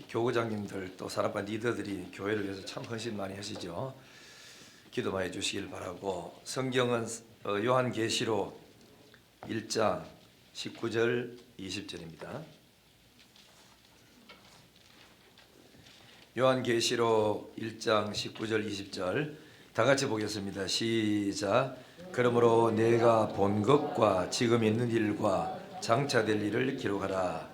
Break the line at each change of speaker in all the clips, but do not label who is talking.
교구장님들 또 사랑반 리더들이 교회를 위해서 참 헌신 많이 하시죠. 기도 많이 해주시길 바라고, 성경은 요한계시록 1장 19절 20절입니다. 요한계시록 1장 19절 20절 다 같이 보겠습니다. 시작. 그러므로 내가 본 것과 지금 있는 일과 장차 될 일을 기록하라.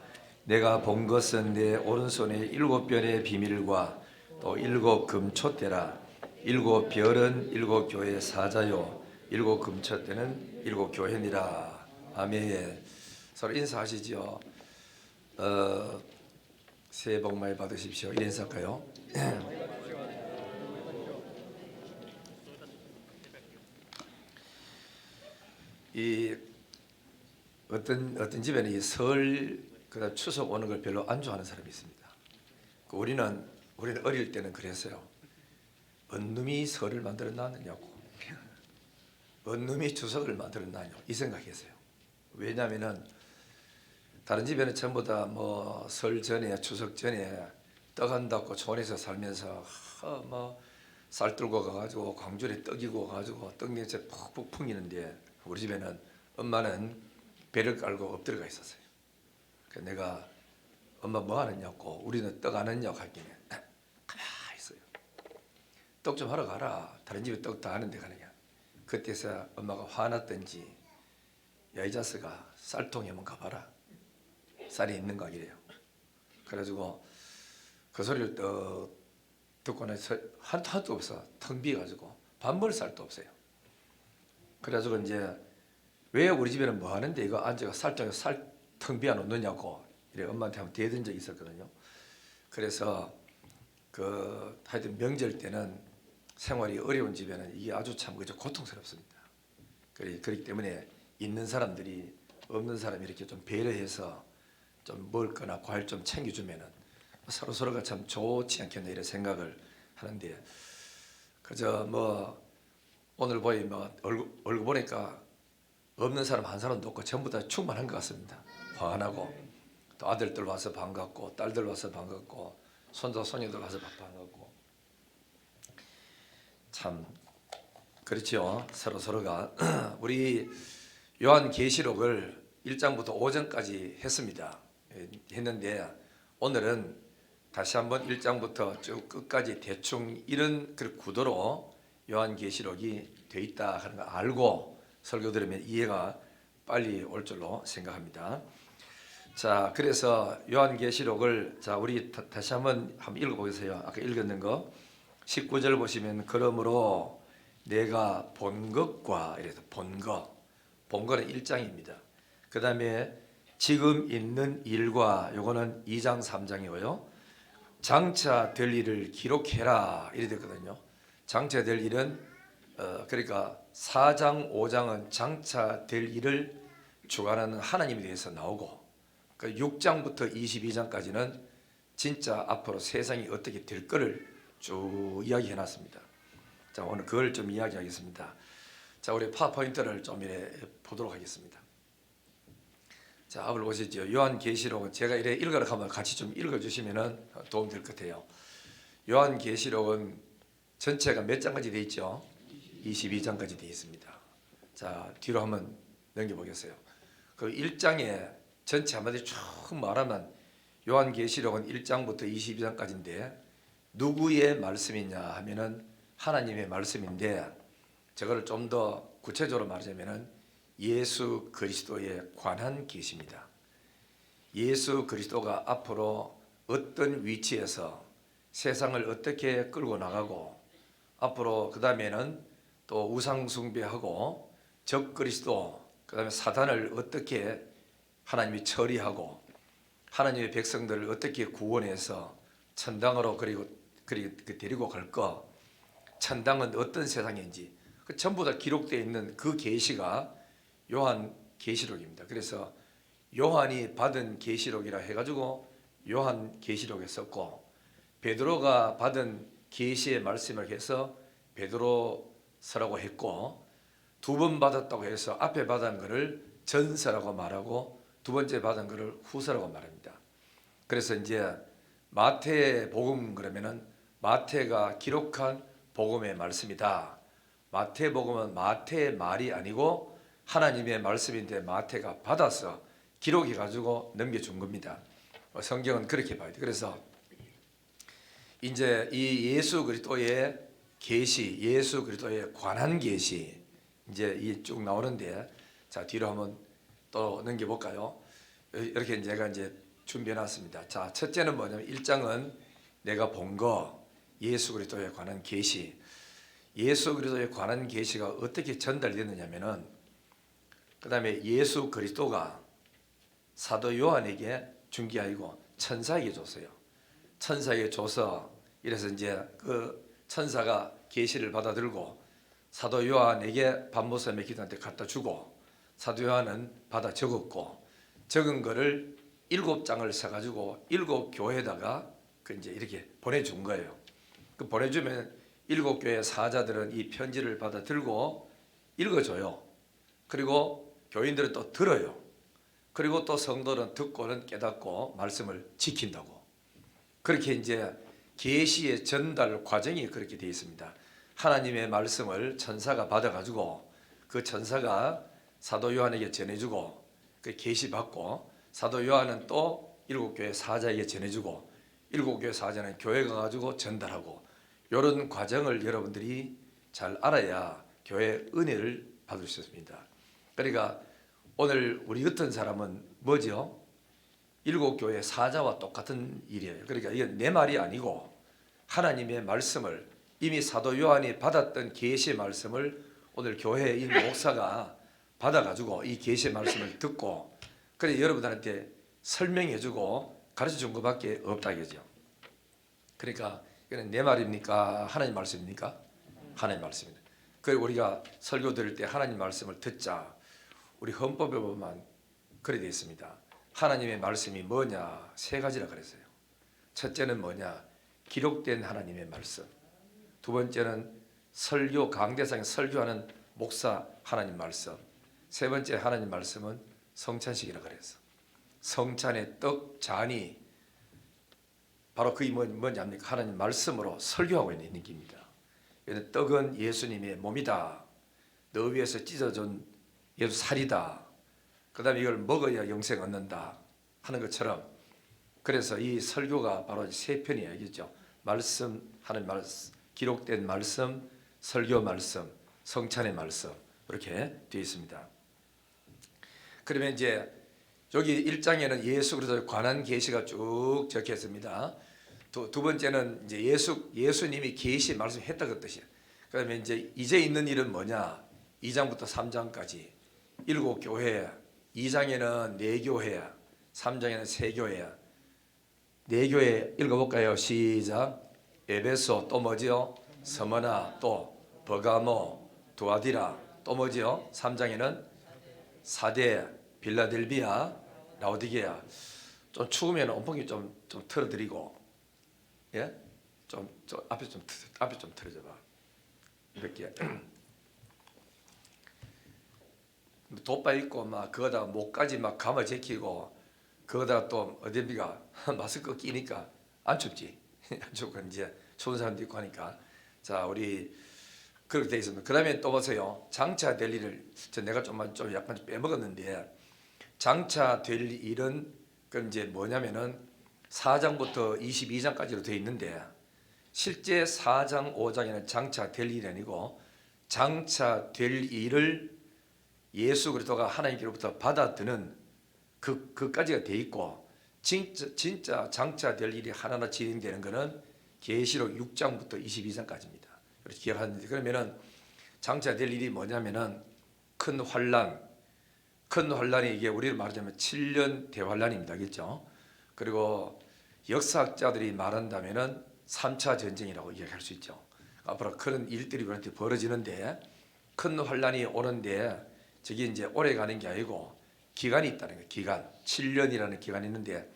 내가 본 것은 내 오른손에 7변의 비밀과 또 7 금촛대라. 7 별은 7 교회의 사자요 7 금촛대는 7 교회니라. 아멘. 서로 인사하시죠. 새해 복 많이 받으십시오. 이래 인사할까요? 이 어떤 집에는 이 설 그다음 추석 오는 걸 별로 안 좋아하는 사람이 있습니다. 우리는 어릴 때는 그랬어요. 언 놈이 설을 만들어 놨느냐고, 언 놈이 추석을 만들어 놨냐고 이 생각했어요. 왜냐하면은 다른 집에는 전부 다 뭐 설 전에 추석 전에 떡 한다고 촌에서 살면서 뭐 쌀 들고 가가지고 광주에 떡이고 가지고 떡 냄새 푹푹 풍기는데, 우리 집에는 엄마는 배를 깔고 엎드려가 있었어요. 그래서 내가 엄마 뭐 하느냐고, 우리는 떡 안 했냐고 하길래 가만히 있어요. 떡 좀 하러 가라. 다른 집에 떡 다 하는데 가느냐. 그때서 엄마가 화났던지, 야 이 자식아 쌀통에 한번 가봐라. 쌀이 있는가 이래요. 그래가지고 그 소리를 듣고 나서 하나도 없어. 텅 비어가지고 밥 먹을 쌀도 없어요. 그래가지고 이제 왜 우리 집에는 뭐 하는데 이거 앉아가 쌀통에 쌀 텅 비어 놓느냐고 이래 엄마한테 한번 대든 적이 있었거든요. 그래서 하여튼 명절 때는 생활이 어려운 집에는 이게 아주 참 그저 고통스럽습니다. 그렇기 때문에 있는 사람들이 없는 사람이 이렇게 좀 배려해서 좀 먹을 거나 과일 좀 챙겨주면은 서로가 참 좋지 않겠나 이런 생각을 하는데, 그저 뭐 오늘 보니 뭐 얼굴 보니까 없는 사람 한 사람도 없고 전부 다 충만한 것 같습니다. 환하고 또 아들들 와서 반갑고 딸들 와서 반갑고 손자 손녀들 와서 반갑고 참 그렇죠. 서로가 우리 요한계시록을 1장부터 5장까지 했는데 오늘은 다시 한번 1장부터 쭉 끝까지 대충 이런 그 구도로 요한계시록이 돼 있다 하는 걸 알고 설교 들으면 이해가 빨리 올 줄로 생각합니다. 자, 그래서 요한계시록을 우리 다시 한번 읽어보세요. 아까 읽었는 거 19절 보시면, 그러므로 내가 본 것과 이래서 본 거는 1장입니다. 그 다음에 지금 있는 일과, 요거는 2장 3장이고요. 장차 될 일을 기록해라 이래 됐거든요. 장차 될 일은 그러니까 4장 5장은 장차 될 일을 주관하는 하나님에 대해서 나오고, 그 6장부터 22장까지는 진짜 앞으로 세상이 어떻게 될 거를 쭉 이야기해 놨습니다. 자, 오늘 그걸 좀 이야기하겠습니다. 자, 우리 파워포인트를 좀 보도록 하겠습니다. 자, 앞을 보시죠. 요한계시록은 제가 이래 읽으라 하면 같이 좀 읽어주시면 도움 될 것 같아요. 요한계시록은 전체가 몇 장까지 되어 있죠? 22장까지 되어 있습니다. 자, 뒤로 한번 넘겨보겠어요. 그 1장에 전체 한마디로 쭉 말하면 요한계시록은 1장부터 22장까지인데 누구의 말씀이냐 하면은 하나님의 말씀인데, 저거를 좀 더 구체적으로 말하자면은 예수 그리스도에 관한 계시입니다. 예수 그리스도가 앞으로 어떤 위치에서 세상을 어떻게 끌고 나가고, 앞으로 그 다음에는 또 우상 숭배하고 적 그리스도, 그 다음에 사단을 어떻게 하나님이 처리하고 하나님의 백성들을 어떻게 구원해서 천당으로 그리고 데리고 갈 거, 천당은 어떤 세상인지 전부 다 기록되어 있는 그 계시가 요한계시록입니다. 그래서 요한이 받은 계시록이라 해가지고 요한계시록에 썼고, 베드로가 받은 계시의 말씀을 해서 베드로서라고 했고, 2번 받았다고 해서 앞에 받은 것을 전서라고 말하고 두 번째 받은 것을 후서라고 말합니다. 그래서 이제 마태복음 그러면은 마태가 기록한 복음의 말씀이다. 마태복음은 마태의 말이 아니고 하나님의 말씀인데 마태가 받아서 기록해 가지고 넘겨준 겁니다. 성경은 그렇게 봐야 돼. 그래서 이제 이 예수 그리스도의 계시, 예수 그리스도의 관한 계시 이제 이 쭉 나오는데, 자 뒤로 한번 또 넘겨 볼까요? 이렇게 제가 이제 준비해 놨습니다. 자, 첫째는 뭐냐면 1장은 내가 본 거, 예수 그리스도에 관한 계시. 예수 그리스도에 관한 계시가 어떻게 전달되느냐면은, 그다음에 예수 그리스도가 사도 요한에게 준 게 아니고 천사에게 줬어요. 천사에게 줘서, 이래서 이제 그 천사가 계시를 받아들고 사도 요한에게 반모섬의 기도한테 갖다 주고, 사도 요한은 받아 적었고, 적은 거를 7장을 써가지고 7교회에다가 그 이제 이렇게 보내준 거예요. 그 보내주면 7교회 사자들은 이 편지를 받아 들고 읽어줘요. 그리고 교인들은 또 들어요. 그리고 또 성도는 듣고는 깨닫고 말씀을 지킨다고. 그렇게 이제 계시의 전달 과정이 그렇게 되어 있습니다. 하나님의 말씀을 천사가 받아가지고 그 천사가 사도 요한에게 전해주고 그 계시 받고, 사도 요한은 또 7교회 사자에게 전해주고 7교회 사자는 교회 가가지고 전달하고, 이런 과정을 여러분들이 잘 알아야 교회 은혜를 받을 수 있습니다. 그러니까 오늘 우리 같은 사람은 뭐죠? 7교회 사자와 똑같은 일이에요. 그러니까 이건 내 말이 아니고 하나님의 말씀을, 이미 사도 요한이 받았던 계시의 말씀을 오늘 교회의 이 목사가 받아가지고 이 계시의 말씀을 듣고, 그래 여러분들한테 설명해주고 가르쳐준 것밖에 없다 이거죠. 그러니까 이거는 내 말입니까? 하나님 말씀입니까? 하나님 말씀입니다. 그리고 우리가 설교 들을 때 하나님 말씀을 듣자. 우리 헌법에 보면 그래 되어 있습니다. 하나님의 말씀이 뭐냐? 3가지라 그랬어요. 첫째는 뭐냐? 기록된 하나님의 말씀. 두 번째는 설교 강대상에 설교하는 목사 하나님 말씀. 세 번째 하나님 말씀은 성찬식이라 그랬어. 성찬의 떡 잔이 바로 그게 뭔지 압니까? 하나님 말씀으로 설교하고 있는 느낌입니다. 떡은 예수님의 몸이다. 너 위에서 찢어진 예수 살이다. 그 다음에 이걸 먹어야 영생 얻는다 하는 것처럼, 그래서 이 설교가 바로 3편이에요. 알겠죠? 말씀, 하나님 말씀, 기록된 말씀, 설교 말씀, 성찬의 말씀, 이렇게 되어 있습니다. 그러면 이제 여기 1장에는 예수 그리스도에 관한 계시가 쭉 적혀 있습니다. 두 번째는 이제 예수님이 계시 말씀했다 그 뜻이에요. 그러면 이제 있는 일은 뭐냐? 2장부터 3장까지 7교회, 2장에는 4교회, 3장에는 3교회. 4교회 읽어볼까요? 시작. 에베소, 또 뭐지요? 스무나, 또 버가모, 두아디라, 또 뭐지요? 3장에는 사대, 빌라델비아, 라오디게아. 좀 추우면 온풍기 좀 틀어드리고, 예? 좀 앞에 좀 틀어줘봐. 몇 개. 돋바 있고 막 그거다 목까지 막 감아 제끼고, 그거다 또 어딘비가 마스크 끼니까 안 춥지. 안 춥고 이제 추운 사람도 있고 하니까. 자, 우리 그렇게 돼 있습니다. 그다음에 또 보세요. 장차 될 일을 내가 좀 약간 빼먹었는데, 장차 될 일은 그 이제 뭐냐면은 4장부터 22장까지로 되어 있는데, 실제 4장 5장에는 장차 될 일이 아니고 장차 될 일을 예수 그리스도가 하나님께로부터 받아드는 그까지가 돼 있고, 진짜 장차 될 일이 하나하나 진행되는 것은 계시록 6장부터 22장까지입니다. 그렇게 기억하는데, 그러면은 장차 될 일이 뭐냐면은 큰 환란이 이게 우리로 말하자면 7년 대환란입니다. 알겠죠? 그리고 역사학자들이 말한다면은 3차 전쟁이라고 이야기할 수 있죠. 앞으로 그런 일들이 우리한테 벌어지는데, 큰 환란이 오는데 저게 이제 오래 가는 게 아니고 기간이 있다는 거예요. 기간. 7년이라는 기간이 있는데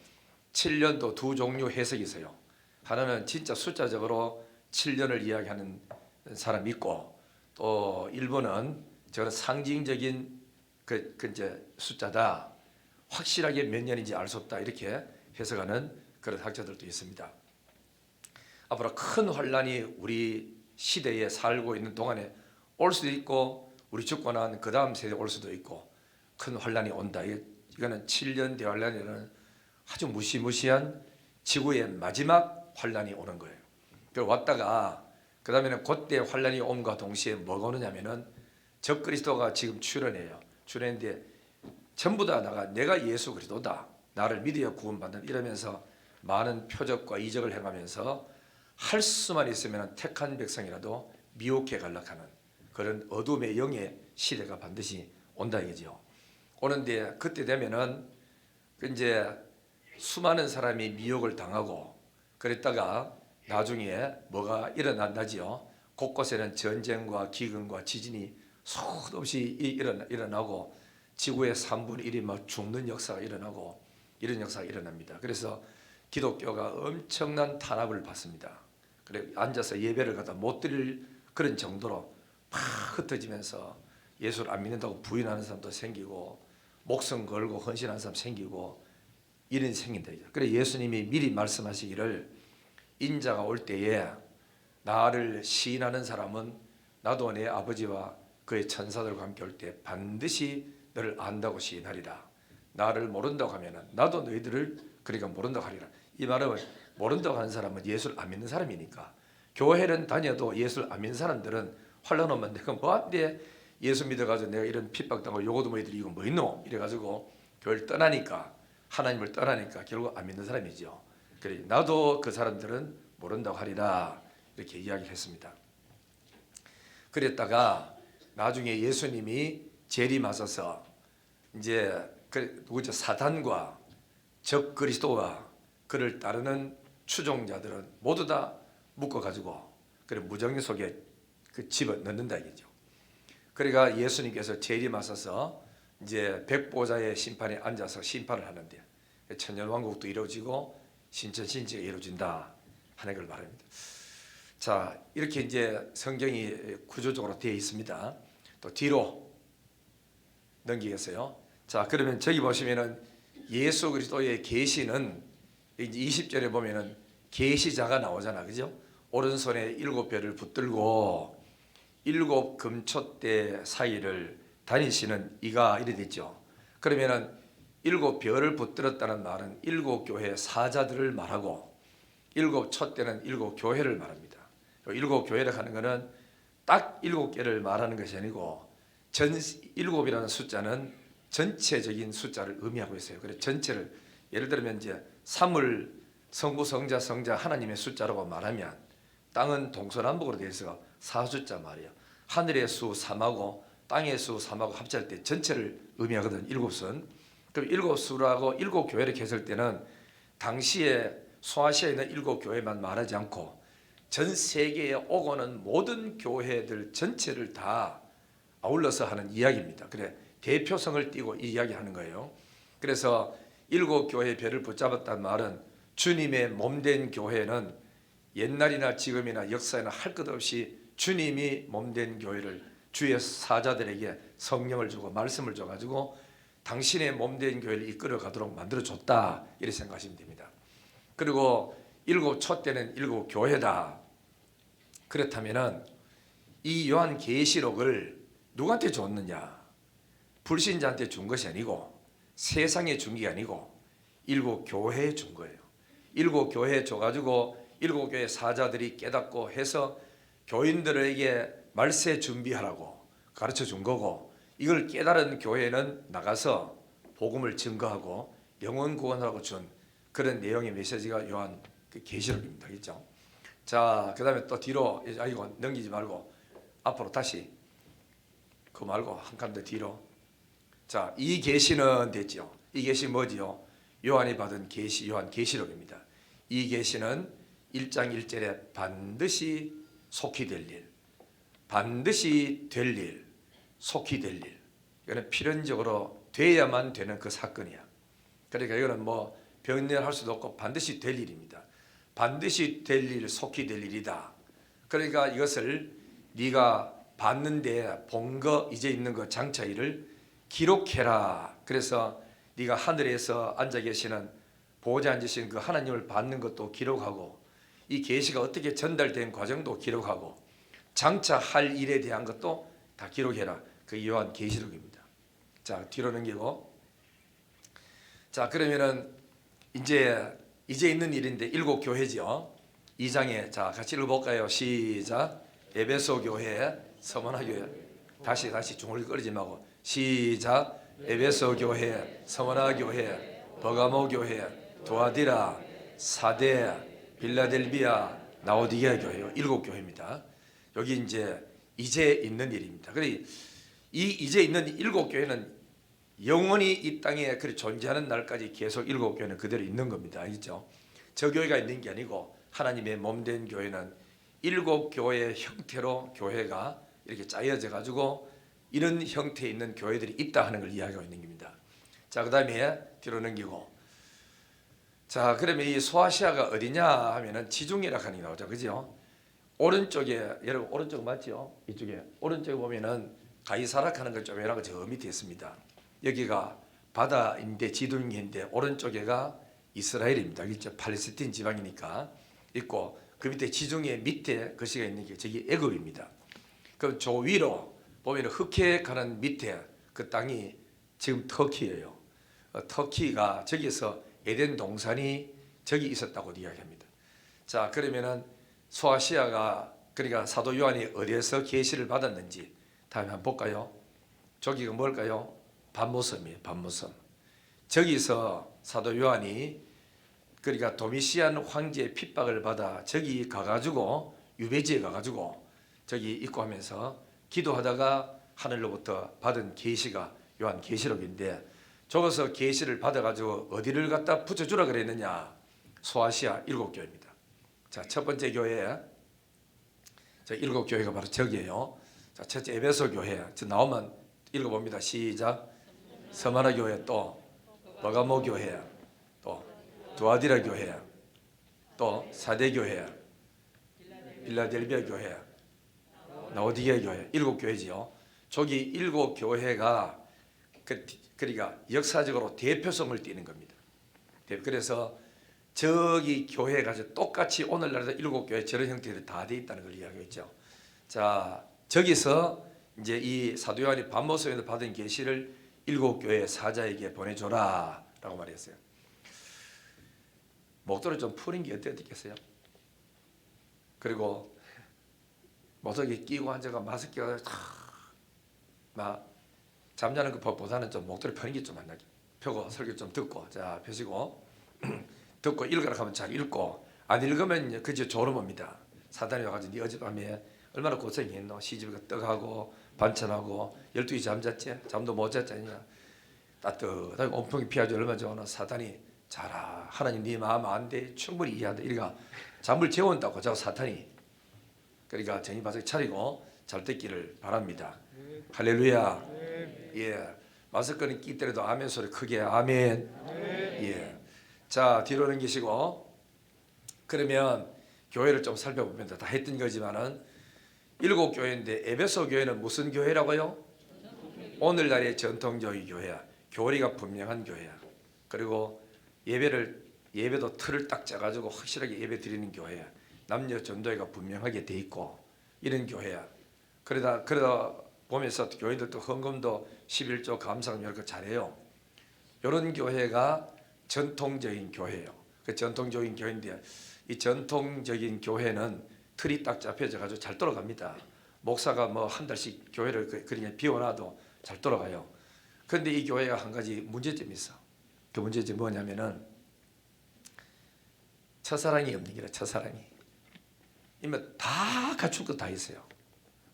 7년도 두 종류 해석이 있어요. 하나는 진짜 숫자적으로 7년을 이야기하는 사람이 있고, 또 일본은 저는 상징적인 그 이제 숫자다. 확실하게 몇 년인지 알 수 없다. 이렇게 해석하는 그런 학자들도 있습니다. 앞으로 큰 환란이 우리 시대에 살고 있는 동안에 올 수도 있고 우리 죽고 난 그 다음 세대에 올 수도 있고 큰 환란이 온다. 이거는 7년 대환란이라는 아주 무시무시한 지구의 마지막 환란이 오는 거예요. 그 왔다가 그 다음에는 그때 환란이 옴과 동시에 뭐가 오느냐면은 적그리스도가 지금 출현해요. 출현인데 전부 다 내가 예수 그리스도다, 나를 믿어야 구원받는, 이러면서 많은 표적과 이적을 행하면서 할 수만 있으면 택한 백성이라도 미혹해 갈락하는 그런 어둠의 영의 시대가 반드시 온다 이거죠. 오는데 그때 되면은 이제 수많은 사람이 미혹을 당하고 그랬다가 나중에 뭐가 일어난다지요. 곳곳에는 전쟁과 기근과 지진이 수도 없이 일어나고 지구의 3분의 1이 막 죽는 역사가 일어나고 이런 역사가 일어납니다. 그래서 기독교가 엄청난 탄압을 받습니다. 그래 앉아서 예배를 갖다 못 드릴 그런 정도로 막 흩어지면서 예수를 안 믿는다고 부인하는 사람도 생기고 목숨 걸고 헌신하는 사람 생기고 이런 생긴다. 그래 예수님이 미리 말씀하시기를 인자가 올 때에 나를 시인하는 사람은 나도 내 아버지와 그의 천사들과 함께 올 때 반드시 너를 안다고 시인하리라. 나를 모른다고 하면은 나도 너희들을 그러니까 모른다고 하리라. 이 말은 모른다고 하는 사람은 예수를 안 믿는 사람이니까, 교회는 다녀도 예수를 안 믿는 사람들은 환란 오면 내가 뭐한데 예수 믿어가지고 내가 이런 핍박당하고 요거도 뭐이들 이거 뭐 있노 이래가지고 교회를 떠나니까, 하나님을 떠나니까 결국 안 믿는 사람이죠. 그래 나도 그 사람들은 모른다고 하리라 이렇게 이야기를 했습니다. 그랬다가 나중에 예수님이 재림하셔서 이제 누구죠? 사단과 적 그리스도와 그를 따르는 추종자들은 모두 다 묶어가지고 그래 무정리 속에 집어 넣는다 이거죠. 그러니까 예수님께서 재림하셔서 이제 백보자의 심판에 앉아서 심판을 하는데 천년왕국도 이루어지고 신천신지가 이루어진다 하는 걸 말합니다. 자, 이렇게 이제 성경이 구조적으로 되어 있습니다. 또 뒤로 넘기겠어요. 자, 그러면 저기 보시면은 예수 그리스도의 계시는 이제 20절에 보면은 계시자가 나오잖아, 그죠? 오른손에 7별을 붙들고 7 금초대 사이를 다니시는 이가 이래 됐죠. 그러면은 7별을 붙들었다는 말은 7 교회 사자들을 말하고 7 촛대는 7 교회를 말합니다. 7 교회를 하는 것은 딱 7개를 말하는 것이 아니고 7이라는 숫자는 전체적인 숫자를 의미하고 있어요. 그래서 전체를 예를 들면 이제 3을 성부, 성자, 성자 하나님의 숫자라고 말하면 땅은 동서남북으로 되어 있어 4숫자 말이에요. 하늘의 수 3하고 땅의 수 3하고 합치할 때 전체를 의미하거든. 7은. 그럼 7수라고 7 교회를 했을 때는 당시에 소아시아에 있는 7 교회만 말하지 않고 전 세계에 오고는 모든 교회들 전체를 다 아울러서 하는 이야기입니다. 그래 대표성을 띠고 이 이야기하는 거예요. 그래서 7 교회의 별을 붙잡았다는 말은 주님의 몸된 교회는 옛날이나 지금이나 역사에나 할 것 없이 주님이 몸된 교회를 주의 사자들에게 성령을 주고 말씀을 줘가지고 당신의 몸된 교회를 이끌어 가도록 만들어줬다 이렇게 생각하시면 됩니다. 그리고 7 촛대는 7 교회다. 그렇다면은 이 요한 계시록을 누구한테 줬느냐? 불신자한테 준 것이 아니고 세상에 준 게 아니고 7 교회에 준 거예요. 7 교회에 줘가지고 7 교회 사자들이 깨닫고 해서 교인들에게 말세 준비하라고 가르쳐 준 거고, 이걸 깨달은 교회는 나가서 복음을 증거하고 영혼 구원하라고 준 그런 내용의 메시지가 요한 계시록입니다. 그렇죠? 자, 그 다음에 또 뒤로 이거 넘기지 말고 앞으로 다시 그거 말고 한 칸 더 뒤로. 자, 이 계시는 됐죠. 이 계시 뭐지요? 요한이 받은 계시, 요한 계시록입니다. 이 계시는 1장 1절에 반드시 속히 될 일, 반드시 될 일, 속히 될 일. 이거는 필연적으로 돼야만 되는 그 사건이야. 그러니까 이거는 뭐 변론할 수도 없고 반드시 될 일입니다. 반드시 될 일, 속히 될 일이다. 그러니까 이것을 네가 봤는데 본 거 이제 있는 거 장차일을 기록해라. 그래서 네가 하늘에서 앉아 계시는 보호자 앉으신 그 하나님을 받는 것도 기록하고 이 계시가 어떻게 전달된 과정도 기록하고 장차 할 일에 대한 것도 다 기록해라. 그 요한 계시록입니다. 자, 뒤로 넘기고. 자, 그러면은 이제 있는 일인데 일곱 교회죠. 2장에 자 같이 읽어볼까요? 시작. 에베소 교회, 서머나 교회. 다시 중을 끌지 말고 시작. 에베소 교회, 서머나 교회, 버가모 교회, 두아디라, 사데, 빌라델비아, 라오디게아 교회요. 일곱 교회입니다. 여기 이제 있는 일입니다. 그래 이 이제 있는 일곱 교회는 영원히 이 땅에 존재하는 날까지 계속 일곱 교회는 그대로 있는 겁니다. 알겠죠? 저 교회가 있는 게 아니고 하나님의 몸된 교회는 일곱 교회의 형태로 교회가 이렇게 짜여져 가지고 이런 형태에 있는 교회들이 있다 하는 걸 이야기하고 있는 겁니다. 자, 그 다음에 뒤로 넘기고. 자, 그러면 이 소아시아가 어디냐 하면은 지중해라 하는 게 나오죠. 그죠? 오른쪽에, 여러분 오른쪽 맞죠? 이쪽에 오른쪽에 보면은 가이사락 하는 걸 좀 해라고 저 밑에 있습니다. 여기가 바다인데 지중해인데 오른쪽에가 이스라엘입니다. 그렇죠? 팔레스틴 지방이니까 있고 그 밑에 지중해 밑에 거시가 있는 게 저기 애굽입니다. 그럼 저 위로 보면 흑해 가는 밑에 그 땅이 지금 터키예요. 터키가 저기서 에덴 동산이 저기 있었다고 이야기합니다. 자, 그러면은 소아시아가 그러니까 사도 요한이 어디에서 계시를 받았는지 다음에 한번 볼까요? 저기가 뭘까요? 반모섬이에요. 반모섬. 저기서 사도 요한이 그러니까 도미시안 황제의 핍박을 받아 저기 가가지고 유배지에 가가지고 저기 있고 하면서 기도하다가 하늘로부터 받은 계시가 요한 계시록인데 저기서 계시를 받아가지고 어디를 갖다 붙여주라 그랬느냐? 소아시아 일곱 교회입니다. 자, 첫 번째 교회, 저 일곱 교회가 바로 저기예요. 자, 첫째 에베소 교회, 저 나오면 읽어봅니다. 시작. 서마나 교회, 또 버가모 교회, 또 두아디라 교회, 또 사대 교회, 빌라델비아 교회, 라오디게아 교회, 일곱 교회지요. 저기 일곱 교회가 그러니까 역사적으로 대표성을 띠는 겁니다. 그래서 저기 교회가 똑같이 오늘날도 일곱 교회 저런 형태들이 다 돼 있다는 걸 이야기했죠. 자, 저기서 이제 이 사도 요한이 반모섬에서 받은 계시를 일곱 교회 사자에게 보내줘라라고 말했어요. 목도를 좀 풀린 게 어땠겠어요? 그리고 목도리 끼고 앉아가 마스크가 막 잠자는 것보다는 좀 목도리 펴는 게 좀 안 나게 펴고 설교 좀 듣고 자 펴시고 듣고 읽으라 하면 잘 읽고 안 읽으면 그저 졸음옵니다. 사단이 와가지고 네 어젯밤에 얼마나 고생했노? 시집가 떡하고 반찬하고 12시 잠잤지? 잠도 못 잤잖냐? 따뜻하게 온풍이 피하지 얼마 전에 사탄이 자라 하나님 네 마음 안 돼 충분히 이해한다 이리가 잠을 재운다고 저 사탄이 그러니까 정신 바짝 차리고 잘 됐기를 바랍니다. 할렐루야. 예, 마스크는 끼더라도 아멘 소리 크게 아멘. 예. 자, 뒤로 넘기시고 그러면 교회를 좀 살펴보면 다 했던 거지만은 일곱 교회인데 에베소 교회는 무슨 교회라고요? 오늘날의 전통적인 교회야. 교리가 분명한 교회야. 그리고 예배도 틀을 딱 짜가지고 확실하게 예배 드리는 교회야. 남녀 전도회가 분명하게 돼 있고 이런 교회야. 그러다 보면서 교인들도 헌금도 11조 감사금 이런 거 잘해요. 이런 교회가 전통적인 교회예요. 그 전통적인 교회인데 이 전통적인 교회는 틀이 딱 잡혀져 가지고 잘 돌아갑니다. 목사가 뭐 한 달씩 교회를 그냥 비워놔도 잘 돌아가요. 그런데 이 교회가 한 가지 문제점이 있어. 그 문제점이 뭐냐면은 첫사랑이 없는 게라. 첫사랑이 이미 다 갖출 거 다 있어요.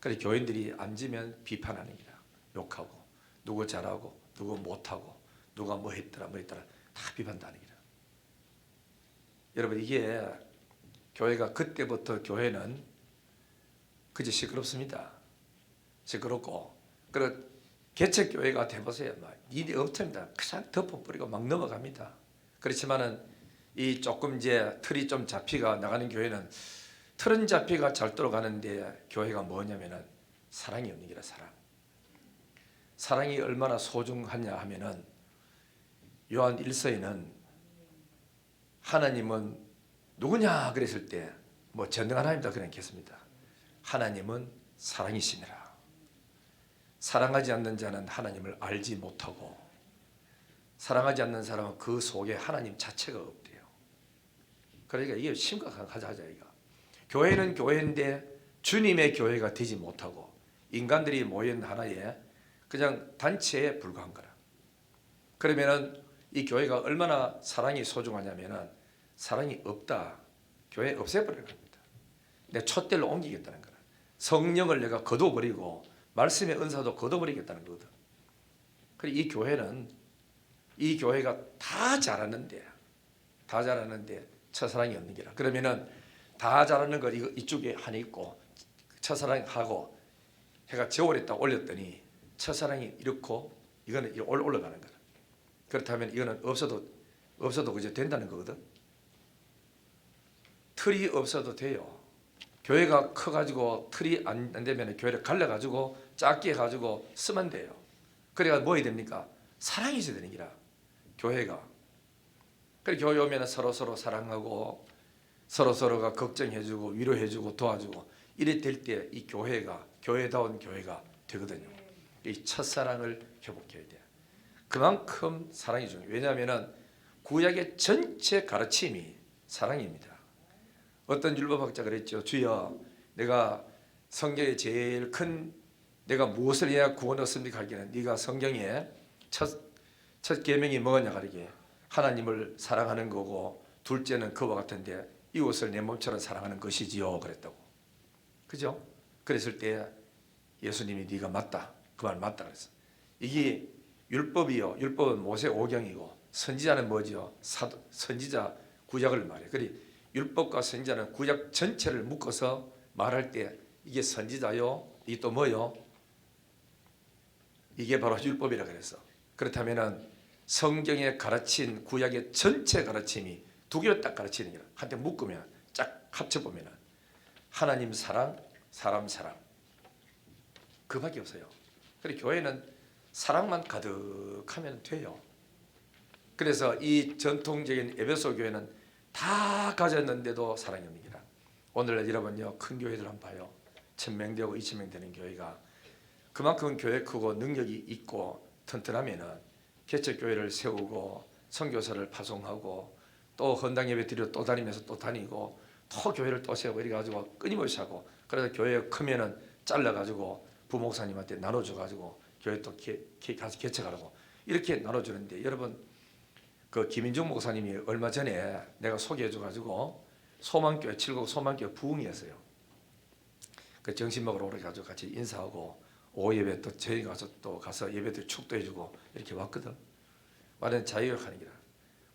그래서 교인들이 앉으면 비판하는 거야. 욕하고 누구 잘하고 누구 못하고 누가 뭐 했더라 다 비판하는 거야. 여러분 이게 교회가 그때부터 교회는 그저 시끄럽습니다. 시끄럽고 그리고 개척교회가 돼보세요. 일이 없습니다. 그냥 덮어버리고 막 넘어갑니다. 그렇지만은 이 조금 이제 틀이 좀 잡히가 나가는 교회는 틀은 잡히가 잘 돌아가는데 교회가 뭐냐면은 사랑이 없는 게라. 사랑이 얼마나 소중하냐 하면은 요한 1서에는 하나님은 누구냐 그랬을 때 뭐 전능 하나님이다 그랬겠습니다. 하나님은 사랑이시니라. 사랑하지 않는 자는 하나님을 알지 못하고 사랑하지 않는 사람은 그 속에 하나님 자체가 없대요. 그러니까 이게 심각한 가자하자 이가. 교회는 교회인데 주님의 교회가 되지 못하고 인간들이 모인 하나의 그냥 단체에 불과한 거라. 그러면은 이 교회가 얼마나 사랑이 소중하냐면은 사랑이 없다. 교회 없애버리는 겁니다. 내 촛대를 옮기겠다는 거라. 성령을 내가 거둬버리고 말씀의 은사도 거둬버리겠다는 거거든. 그래 이 교회는 이 교회가 다 잘하는데 첫사랑이 없는 게라. 그러면은 다 잘하는 거 이쪽에 하나 있고 첫사랑하고 해가 저울에 딱 올렸더니 첫사랑이 이렇고 이거는 올라가는 거라. 그렇다면 이거는 없어도 그저 된다는 거거든. 틀이 없어도 돼요. 교회가 커가지고 틀이 안 되면 교회를 갈라가지고 작게 해가지고 쓰면 돼요. 그래가 뭐 해야 됩니까? 사랑이 있어야 되는 기라. 교회가. 그래 교회 오면 서로 사랑하고 서로가 걱정해주고 위로해주고 도와주고 이래 될 때 이 교회가 교회다운 교회가 되거든요. 이 첫사랑을 회복해야 돼요. 그만큼 사랑이 중요해요. 왜냐하면 구약의 전체 가르침이 사랑입니다. 어떤 율법학자가 그랬죠. 주여 내가 성경에 제일 큰 내가 무엇을 해야 구원 얻습니까 하기에는 네가 성경에 첫 계명이 뭐냐 하기에 하나님을 사랑하는 거고 둘째는 그와 같은데 이웃을 내 몸처럼 사랑하는 것이지요 그랬다고. 그죠? 그랬을 때 예수님이 네가 맞다. 그 말 맞다 그랬어. 이게 율법이요. 율법은 모세 오경이고 선지자는 뭐지요? 선지자 구약을 말해. 그리 율법과 선지자는 구약 전체를 묶어서 말할 때 이게 선지자요. 이게 또 뭐요? 이게 바로 율법이라 그랬어. 그렇다면은 성경에 가르친 구약의 전체 가르침이 두 개로 딱 가르치는 거야. 한테 묶으면 쫙 합쳐보면 하나님 사랑, 사람 사랑 그밖에 없어요. 그래서 교회는 사랑만 가득하면 돼요. 그래서 이 전통적인 에베소 교회는 다 가졌는데도 사랑이 없는 기라. 오늘날 여러분요 큰 교회들 한번 봐요. 1000명 되고 2000명 되는 교회가 그만큼 교회 크고 능력이 있고 튼튼하면은 개척교회를 세우고 선교사를 파송하고 또 헌당 예배 드리러 또 다니면서 또 다니고 또 교회를 또 세우고 이래가지고 끊임없이 하고 그래서 교회가 크면은 잘라가지고 부목사님한테 나눠줘가지고 교회 또 가서 개척하라고 이렇게 나눠주는데 여러분 그 김인중 목사님이 얼마 전에 내가 소개해줘가지고 소망교회 칠곡 소망교회 부흥이었어요. 그 점심 먹으러 오래 가지고 같이 인사하고 오후 예배 또 저희 가서 예배들 축도해주고 이렇게 왔거든. 말은 자유역하는 기라.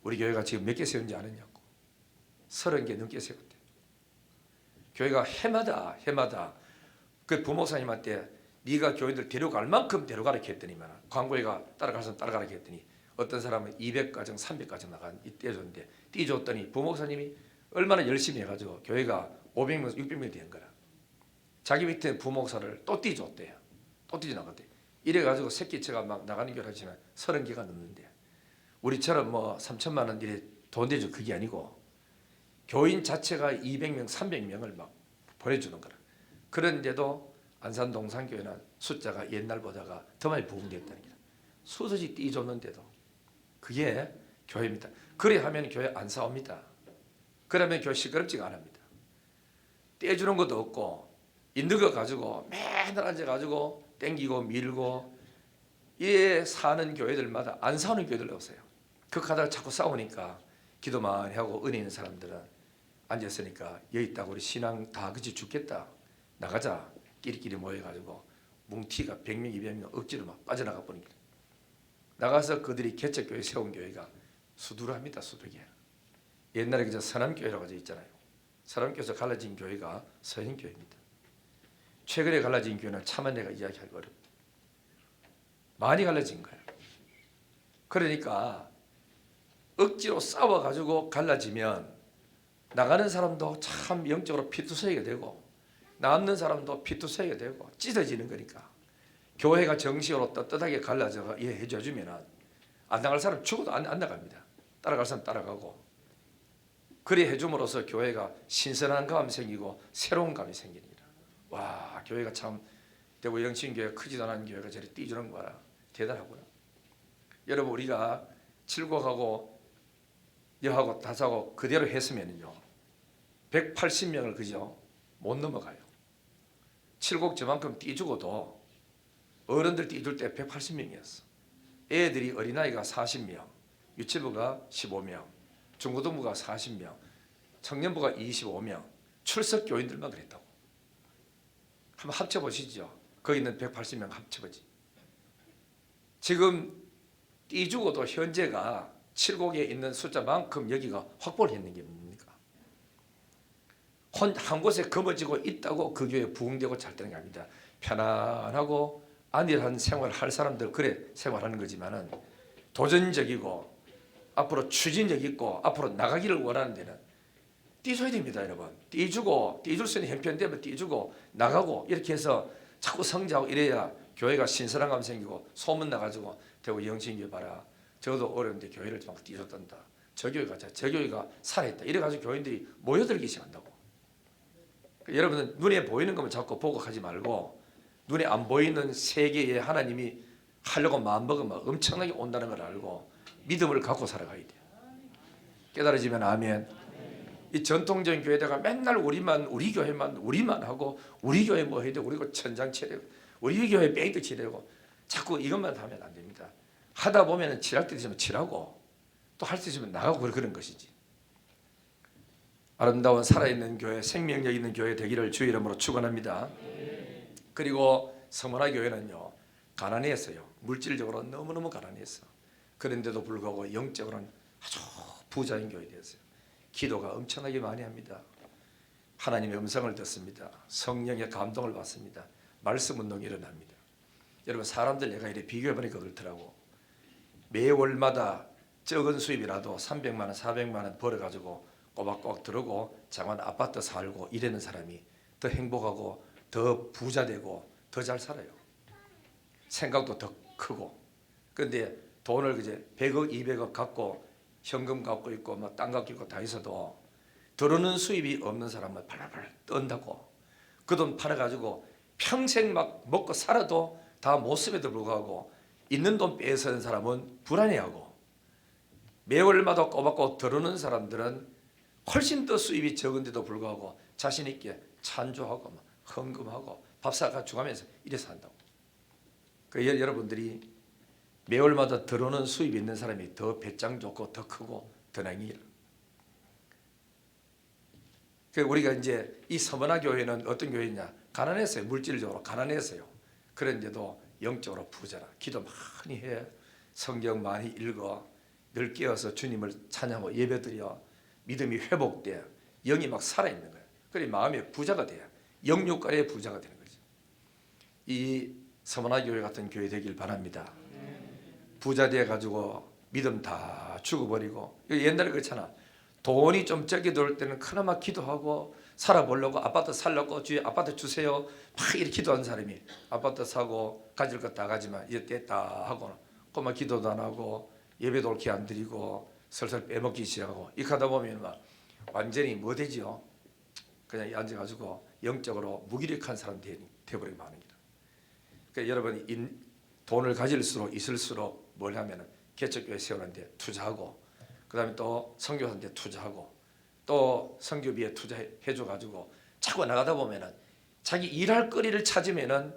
우리 교회가 지금 몇 개 세운지 아느냐고. 30개 넘게 세웠대. 교회가 해마다 그 부목사님한테 네가 교인들 데려갈 만큼 데려가라 했더니만 광고회가 따라가서 따라가라 했더니 어떤 사람은 200가정 300가정 나간 떼줬는데 떼줬더니 부목사님이 얼마나 열심히 해가지고 교회가 500명 600명이 된 거라. 자기 밑에 부목사를 또 떼줬대요. 또 떼져나갔대. 이래가지고 새끼체가 막 나가는 교회 하지만 30개가 넘는데 우리처럼 뭐 3천만 원 이래 돈 대줘 그게 아니고 교인 자체가 200명 300명을 막 보내주는 거라. 그런데도 안산 동산교회는 숫자가 옛날보다가 더 많이 부흥됐다는 거야. 수도지 띄줬는데도 그게 교회입니다. 그래 하면 교회 안 싸웁니다. 그러면 교회 시끄럽지가 않습니다. 떼주는 것도 없고 있는 거 가지고 맨날 앉아가지고 땡기고 밀고 이래 사는 교회들마다 안 싸우는 교회들 없어요. 그하다가 자꾸 싸우니까 기도 많이 하고 은혜 있는 사람들은 앉았으니까 여기 있다고 우리 신앙 다 그치 죽겠다. 나가자. 끼리끼리 모여가지고 뭉티가 100명 200명 억지로 막 빠져나가 버린 거예요. 나가서 그들이 개척교회 세운 교회가 수두룩합니다. 수두룩해. 옛날에 그저 서남교회라고 하죠 있잖아요. 서남교회에서 갈라진 교회가 서인교회입니다. 최근에 갈라진 교회는 차마 내가 이야기하기 어렵다. 많이 갈라진 거예요. 그러니까 억지로 싸워가지고 갈라지면 나가는 사람도 참 영적으로 피투성이가 되고 남는 사람도 피투성이가 되고 찢어지는 거니까 교회가 정식으로 떳떳하게 갈라져서 이해해 주면 안 나갈 사람 죽어도 안 나갑니다. 따라갈 사람 따라가고 그리 해줌으로써 교회가 신선한 감이 생기고 새로운 감이 생깁니다. 와, 교회가 참 대구 영신교회 크지도 않은 교회가 저리 뛰주는 거라 대단하고요. 여러분, 우리가 칠곡하고 여하고 다사고 그대로 했으면요 180명을 그저 못 넘어가요. 칠곡 저만큼 뛰주고도 어른들 뛰줄 때 180명이었어. 애들이 어린아이가 40명, 유치부가 15명, 중고등부가 40명, 청년부가 25명, 출석 교인들만 그랬다고. 한번 합쳐보시죠. 거기 있는 180명 합쳐보지. 지금 띠주고도 현재가 칠곡에 있는 숫자만큼 여기가 확보를 했는 게 뭡니까? 한 곳에 거머쥐고 있다고 그 교회에 부흥되고 잘 되는 게 아닙니다. 편안하고 안일한 생활을 할 사람들 그래 생활하는 거지만은 도전적이고 앞으로 추진력 있고 앞으로 나가기를 원하는 데는 띠줘야 됩니다, 여러분. 띠주고 띠줄 수 있는 형편되면 띠주고 나가고 이렇게 해서 자꾸 성장하고 이래야 교회가 신선한 감 생기고 소문 나가지고 대구 영신교회 봐라. 저도 어려운데 교회를 막 띠줬단다. 저 교회가 살아있다. 이래가지고 교인들이 모여들기 시작한다고. 여러분은 눈에 보이는 것만 자꾸 보고 하지 말고 눈에 안 보이는 세계에 하나님이 하려고 마음먹으면 엄청나게 온다는 걸 알고 믿음을 갖고 살아가야 돼요. 깨달아지면 아멘. 이 전통적인 교회다가 맨날 우리 교회만 우리만 하고 우리 교회 뭐 해야 되고 우리 천장 치려고 우리 교회 페인트 치려고 자꾸 이것만 하면 안 됩니다. 하다 보면 칠할 때 되면 칠하고 또 할 수 있으면 나가고 그런 것이지. 아름다운 살아있는 교회, 생명력 있는 교회 되기를 주의 이름으로 축원합니다. 그리고 서문화 교회는요 가난했어요. 물질적으로 너무너무 가난했어. 그런데도 불구하고 영적으로는 아주 부자인 교회 되었어요. 기도가 엄청나게 많이 합니다. 하나님의 음성을 듣습니다. 성령의 감동을 받습니다. 말씀 운동이 일어납니다. 여러분, 사람들 내가 이렇게 비교해보니까 그렇더라고. 매월마다 적은 수입이라도 300만 원, 400만 원 벌어가지고 꼬박꼬박 들어오고 장원 아파트 살고 이러는 사람이 더 행복하고 더 부자 되고 더 잘 살아요. 생각도 더 크고. 그런데 돈을 그제 100억, 200억 갖고 현금 갖고 있고 뭐 땅 갖고 있고 다 있어도 들어오는 수입이 없는 사람은 팔팔 떤다고. 그 돈 팔아가지고 평생 막 먹고 살아도 다 못 쓰에도 불구하고 있는 돈 빼서는 사람은 불안해하고 매월마다 꼬박꼬박 들어오는 사람들은 훨씬 더 수입이 적은데도 불구하고 자신 있게 찬조하고 헌금하고 밥 사가 주가면서 이래서 한다고. 그 여러분들이 매월마다 들어오는 수입이 있는 사람이 더 배짱 좋고 더 크고 더 나이라. 그 우리가 이제 이 서문화 교회는 어떤 교회냐? 가난했어요. 물질적으로 가난했어요. 그런데도 영적으로 부자라. 기도 많이 해. 성경 많이 읽어. 늘 깨어서 주님을 찬양하고 예배드려. 믿음이 회복돼. 영이 막 살아있는 거예요. 그래 마음의 부자가 돼요. 영육간의 부자가 되는 거죠. 이 서문화 교회 같은 교회 되길 바랍니다. 부자 돼가지고 믿음 다 죽어버리고. 옛날에 그렇잖아. 돈이 좀 적게 들어올 때는 그나마 기도하고 살아보려고 아파트 살려고 주위에 아파트 주세요 막 이렇게 기도하는 사람이 아파트 사고 가질 것 다 가지만 이제 됐다 하고 그만 기도도 안 하고 예배도 옳게 안 드리고 슬슬 빼먹기 시작하고 이렇게 하다 보면 막 완전히 뭐 되죠? 그냥 앉아가지고 영적으로 무기력한 사람 되어버리게 마는 거다. 그러니까 여러분이 돈을 가질수록 있을수록 뭘 하면은 개척교회 세우는데 투자하고 그 다음에 또 선교사한테 투자하고 또 선교비에 투자해줘가지고 자꾸 나가다 보면은 자기 일할 거리를 찾으면은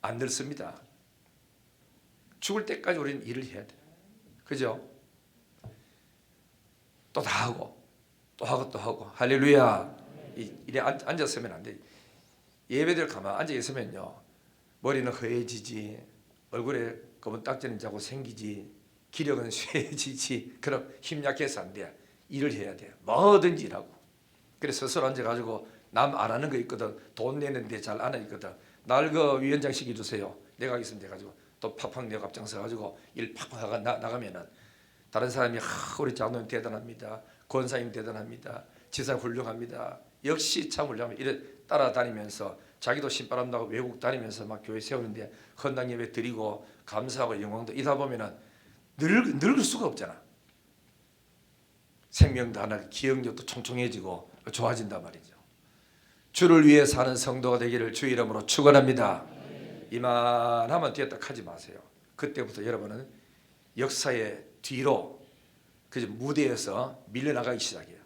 안 들습니다. 죽을 때까지 우리는 일을 해야 돼. 그죠? 또 다 하고 또 하고 또 하고 할렐루야. 이래 앉았으면 안 돼. 예배들 가만 앉아 있으면요 머리는 허해지지 얼굴에 검은 딱지는 자꾸 생기지 기력은 쇠해지지. 그럼 힘 약해서 안 돼. 일을 해야 돼. 뭐든지 일하고. 그래서 스스로 앉아가지고 남 안 하는 거 있거든. 돈 내는데 잘 안 하거든. 날 그 위원장 시켜주세요. 내가 있으면 돼가지고 또 팍팍 내가 앞장서가지고 일 팍팍 나가면은 다른 사람이 우리 장로님 대단합니다. 권사님 대단합니다. 지사 훌륭합니다. 역시 참 훌륭합니다. 이래 따라다니면서 자기도 신바람 나고 외국 다니면서 막 교회 세우는데 헌당 예배 드리고 감사하고 영광도 이다 보면은 늙을 수가 없잖아. 생명도 하나, 기억력도 총총해지고 좋아진단 말이죠. 주를 위해 사는 성도가 되기를 주 이름으로 축원합니다. 이만하면 뒤에 딱 하지 마세요. 그때부터 여러분은 역사의 뒤로 그 무대에서 밀려나가기 시작해요.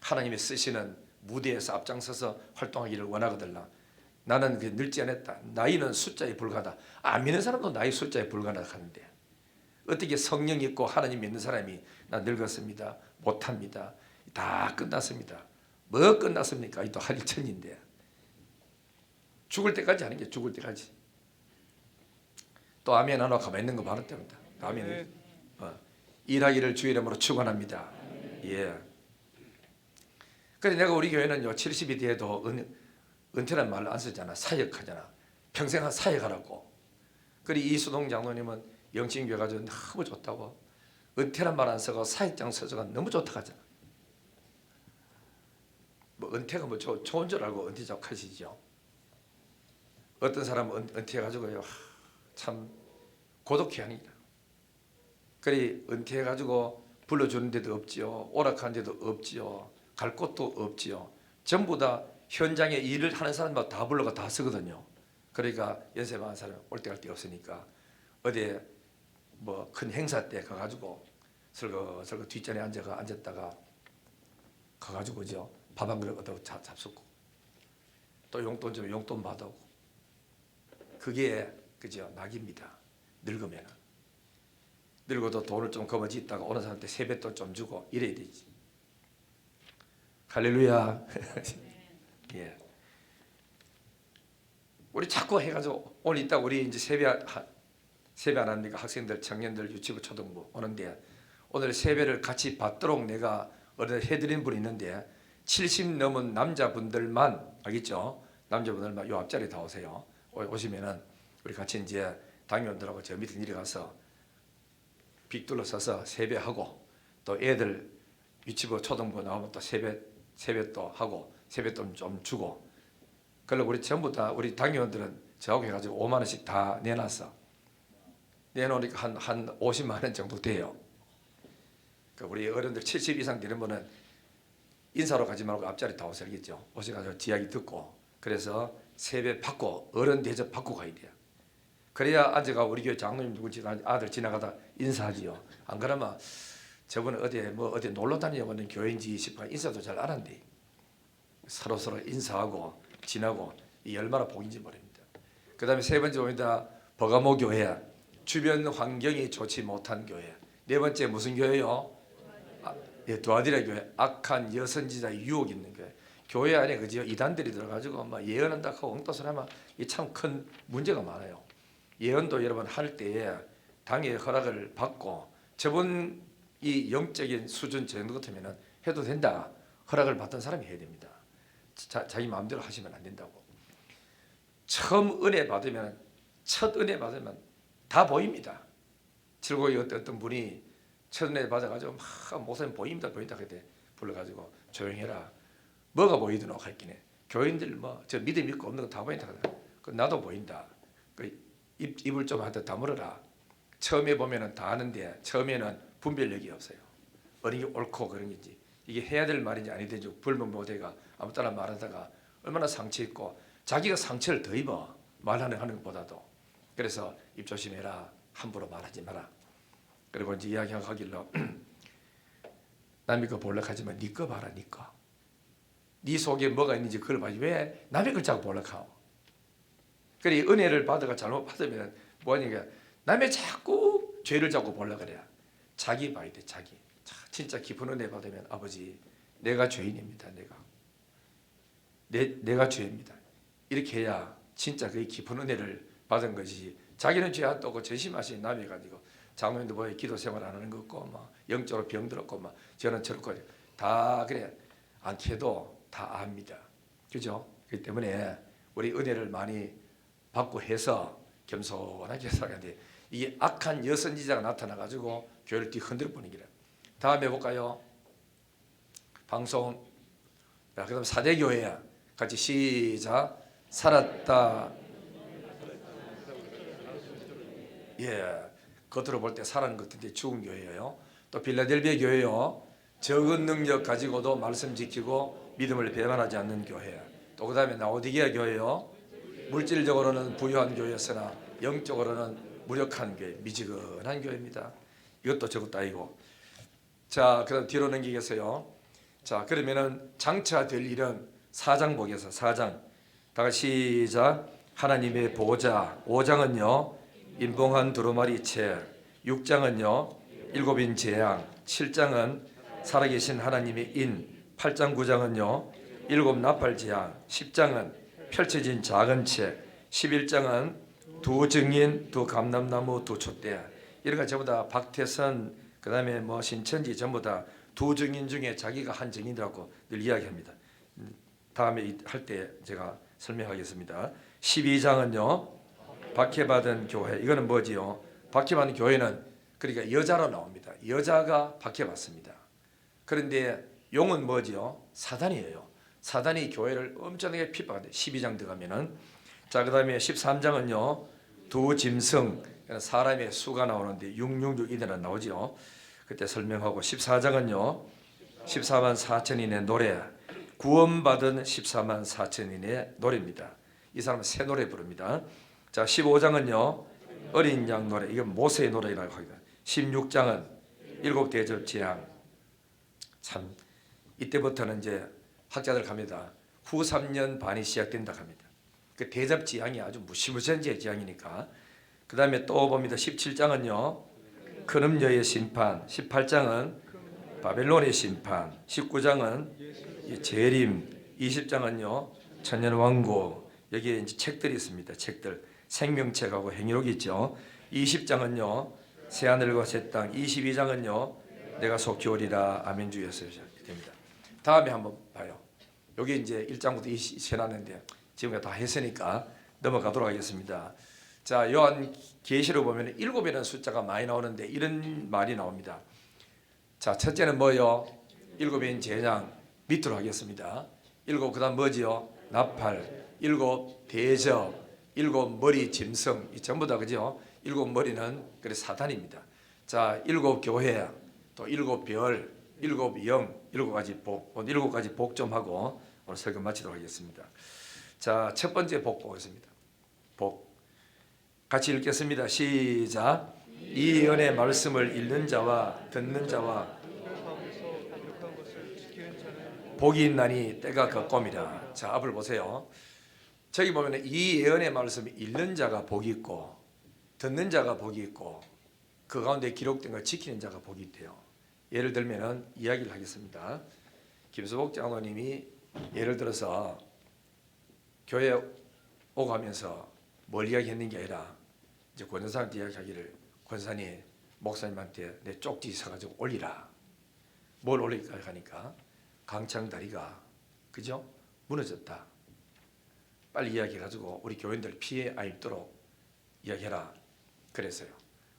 하나님이 쓰시는 무대에서 앞장서서 활동하기를 원하거든요. 나는 늙지 않았다. 나이는 숫자에 불과하다. 안 믿는 사람도 나이 숫자에 불과하다 하는데 어떻게 성령 있고 하나님 믿는 사람이 나 늙었습니다. 못합니다. 다 끝났습니다. 뭐 끝났습니까? 또 할 일천인데 죽을 때까지 하는 게 죽을 때까지. 또 아멘 안 하고 가만히 있는 거 바로 때문이다. 아멘. 일하기를 주 이름으로 축원합니다. 예. 그래 내가 우리 교회는요 70이 돼도 은퇴란 말을 안 쓰잖아. 사역하잖아. 평생 사역하라고. 그리고 이수동 장로님은 영신교회 가지고 너무 좋다고 은퇴란 말 안 쓰고 사역장 서서가 너무 좋다고 하잖아. 뭐 은퇴가 뭐 좋은 줄 알고 은퇴 자꾸 하시죠. 어떤 사람은 은퇴해가지고요 참 고독해합니다. 그리 은퇴해가지고 불러주는 데도 없지요. 오락하는 데도 없지요. 갈 곳도 없지요. 전부 다 현장에 일을 하는 사람마다 다 불러가 다 쓰거든요. 그러니까 연세 많은 사람 올 때 갈 데 없으니까 어디 뭐 큰 행사 때 가가지고 설거 뒷전에 앉았다가 가가지고죠 밥 한 그릇 얻어 잡수고 또 용돈 좀 용돈 받아오고 그게 그죠 낙입니다. 늙으면 늙어도 돈을 좀 거머쥐다가 오는 사람한테 세뱃돈 좀 주고 이래야 되지. 할렐루야. 예. 우리 자꾸 해가지고 오늘 이따 우리 이제 세배 안 합니까? 학생들, 청년들, 유치부, 초등부 오는데 오늘 세배를 같이 받도록 내가 어느 해드린 분이 있는데 70 넘은 남자분들만 알겠죠? 남자분들만 요 앞자리 다 오세요. 오시면은 우리 같이 이제 당위원들하고 저 밑에 내려가서 빅 둘러서서 세배하고 또 애들 유치부, 초등부 나오면 또 세배도 하고 세뱃돈 좀 주고 그리고 우리 전부 다 우리 당위원들은 저하고 해가지고 5만 원씩 다 내놨어. 내놓으니까 한 50만 원 정도 돼요. 그러니까 우리 어른들 70 이상 되는 분은 인사로 가지 말고 앞자리 다 오셔야겠죠. 오셔가지고 이야기 듣고 그래서 세배 받고 어른 대접 받고 가야 돼요. 그래야 앉아가 우리 교회 장로님 누구지 아들 지나가다 인사하지요. 안 그러면 저분은 어디 놀러 다니는 교회인지 싶어 인사도 잘 안 한대. 서로 인사하고 지나고 이 얼마나 복인지 모릅니다. 그 다음에 세 번째 봅니다. 버가모 교회 주변 환경이 좋지 못한 교회. 네 번째 무슨 교회요? 두아디라 교회. 악한 여선지자 유혹 있는 교회. 교회 안에 그죠 이단들이 들어가지고 막 예언한다 하고 엉뚱소리 하면 이 참 큰 문제가 많아요. 예언도 여러분 할 때에 당의 허락을 받고 저분 이 영적인 수준 정도 같으면 해도 된다. 허락을 받던 사람이 해야 됩니다. 자기 마음대로 하시면 안 된다고. 처음 은혜 받으면 첫 은혜 받으면 다 보입니다. 칠고이 어떤 분이 첫 은혜 받아가지고 막 목사님 보입니다 그때 불러가지고 조용해라. 뭐가 보이드노 할기네. 교인들 뭐 저 믿음 있고 없는 거 다 보인다. 나도 보인다. 입을 좀 하다 다물어라. 처음에 보면은 다 아는데 처음에는 분별력이 없어요. 어느 게 옳고 그런 게지 이게 해야 될 말인지 아니든지 불문모대가 아무 따라 말하다가 얼마나 상처 있고 자기가 상처를 더 입어 말하는 것보다도. 그래서 입 조심해라. 함부로 말하지 마라. 그리고 이제 이야기하고 하길로 남의 거 볼락하지만 네 거 봐라. 네 거. 네 속에 뭐가 있는지 그걸 봐야지 왜 남의 걸 자꾸 볼락하오. 그래 은혜를 받아가 잘못 받으면 뭐하니까 남의 자꾸 죄를 자꾸 보려 그래야 자기 봐야 돼. 자기. 진짜 깊은 은혜 받으면 아버지 내가 죄인입니다. 내가 죄입니다. 이렇게 해야 진짜 그 깊은 은혜를 받은 것이 자기는 죄 안 떠고 전심하신 남이 가지고 장로님도 뭐 기도 생활 안 하는 거 없고 막 영적으로 병들었고 막 저는 저렇고 다 그래 않게도 다 압니다. 그죠? 그렇기 때문에 우리 은혜를 많이 받고 해서 겸손하게 살아야 돼. 이게 악한 여선지자가 나타나가지고 교회를 뒤흔들어 보는 기라. 다음 해볼까요? 방송. 그 다음 4대 교회야. 같이 시작. 살았다. 예, 겉으로 볼 때 살아는 것 같은데 죽은 교회예요. 또 빌라델비아 교회요. 적은 능력 가지고도 말씀 지키고 믿음을 배반하지 않는 교회. 또 그 다음에 라오디게아 교회요. 물질적으로는 부유한 교회였으나 영적으로는 무력한 교회, 미지근한 교회입니다. 이것도 저것도 아니고. 자, 그럼 뒤로 넘기겠어요. 자, 그러면은 장차 될 일은 4장 보겠습니다. 4장. 다 같이 시작. 하나님의 보호자. 5장은요. 인봉한 두루마리채. 6장은요. 일곱인 재앙. 7장은 살아계신 하나님의 인. 8장 9장은요. 일곱 나팔 재앙. 10장은 펼쳐진 작은 채. 11장은 두 증인, 두 감람나무, 두 촛대. 이런 거 전부 다 박태선, 그 다음에 뭐 신천지 전부 다 두 증인 중에 자기가 한 증인이라고 늘 이야기합니다. 다음에 할 때 제가 설명하겠습니다. 12장은요. 박해받은 교회. 이거는 뭐지요? 박해받은 교회는 그러니까 여자로 나옵니다. 여자가 박해받습니다. 그런데 용은 뭐지요? 사단이에요. 사단이 교회를 엄청나게 핍박한대. 12장 들어가면은. 자, 그 다음에 13장은요. 두 짐승, 사람의 수가 나오는데 666 이들은 나오죠. 그때 설명하고 14장은요. 14만 4천인의 노래, 구원받은 14만 4천인의 노래입니다. 이 사람은 새 노래 부릅니다. 자, 15장은요. 어린 양 노래, 이건 모세의 노래라고 합니다. 16장은 일곱 대접 재앙. 참 이때부터는 이제 학자들 갑니다. 후 3년 반이 시작된다 합니다. 그 대접 재앙이 아주 무시무시한 재앙이니까. 그 다음에 또 봅니다. 17장은요. 큰음녀의 심판. 18장은 바벨론의 심판. 19장은 재림. 20장은요. 천년왕국. 여기에 이제 책들이 있습니다. 책들. 생명책하고 행위록이 있죠. 20장은요. 새하늘과 새 땅. 22장은요. 내가 속히 오리라. 아멘 주여서 됩니다. 다음에 한번 봐요. 여기 이제 1장부터 해놨는데 지금 다 했으니까 넘어가도록 하겠습니다. 자, 요한 계시록 보면 7이라는 숫자가 많이 나오는데 이런 말이 나옵니다. 자, 첫째는 뭐요? 7인 재앙. 밑으로 하겠습니다. 7, 그다음 뭐지요? 나팔. 7 대접. 7 머리 짐승. 이 전부 다 그죠? 7 머리는 그래 사단입니다. 자, 7 교회, 또 7 별, 7 영, 7가지 복. 오늘 7가지 복 좀 하고 오늘 설교 마치도록 하겠습니다. 자, 첫 번째 복 보겠습니다. 복. 같이 읽겠습니다. 시작. 이 예언의 말씀을 읽는 자와 듣는 자와 복이 있나니 때가 가까움이라. 자, 앞을 보세요. 저기 보면 이 예언의 말씀을 읽는 자가 복이 있고 듣는 자가 복이 있고 그 가운데 기록된 걸 지키는 자가 복이 있대요. 예를 들면 이야기를 하겠습니다. 김수복 장로님이 예를 들어서 교회 오가면서 뭘 이야기했는 게 아니라 이제 권사님한테 이야기하기를 권사님 목사님한테 내 쪽지 사가지고 올리라. 뭘 올릴까 하니까 강창다리가 그죠? 무너졌다. 빨리 이야기해가지고 우리 교인들 피해 안 입도록 이야기해라. 그랬어요.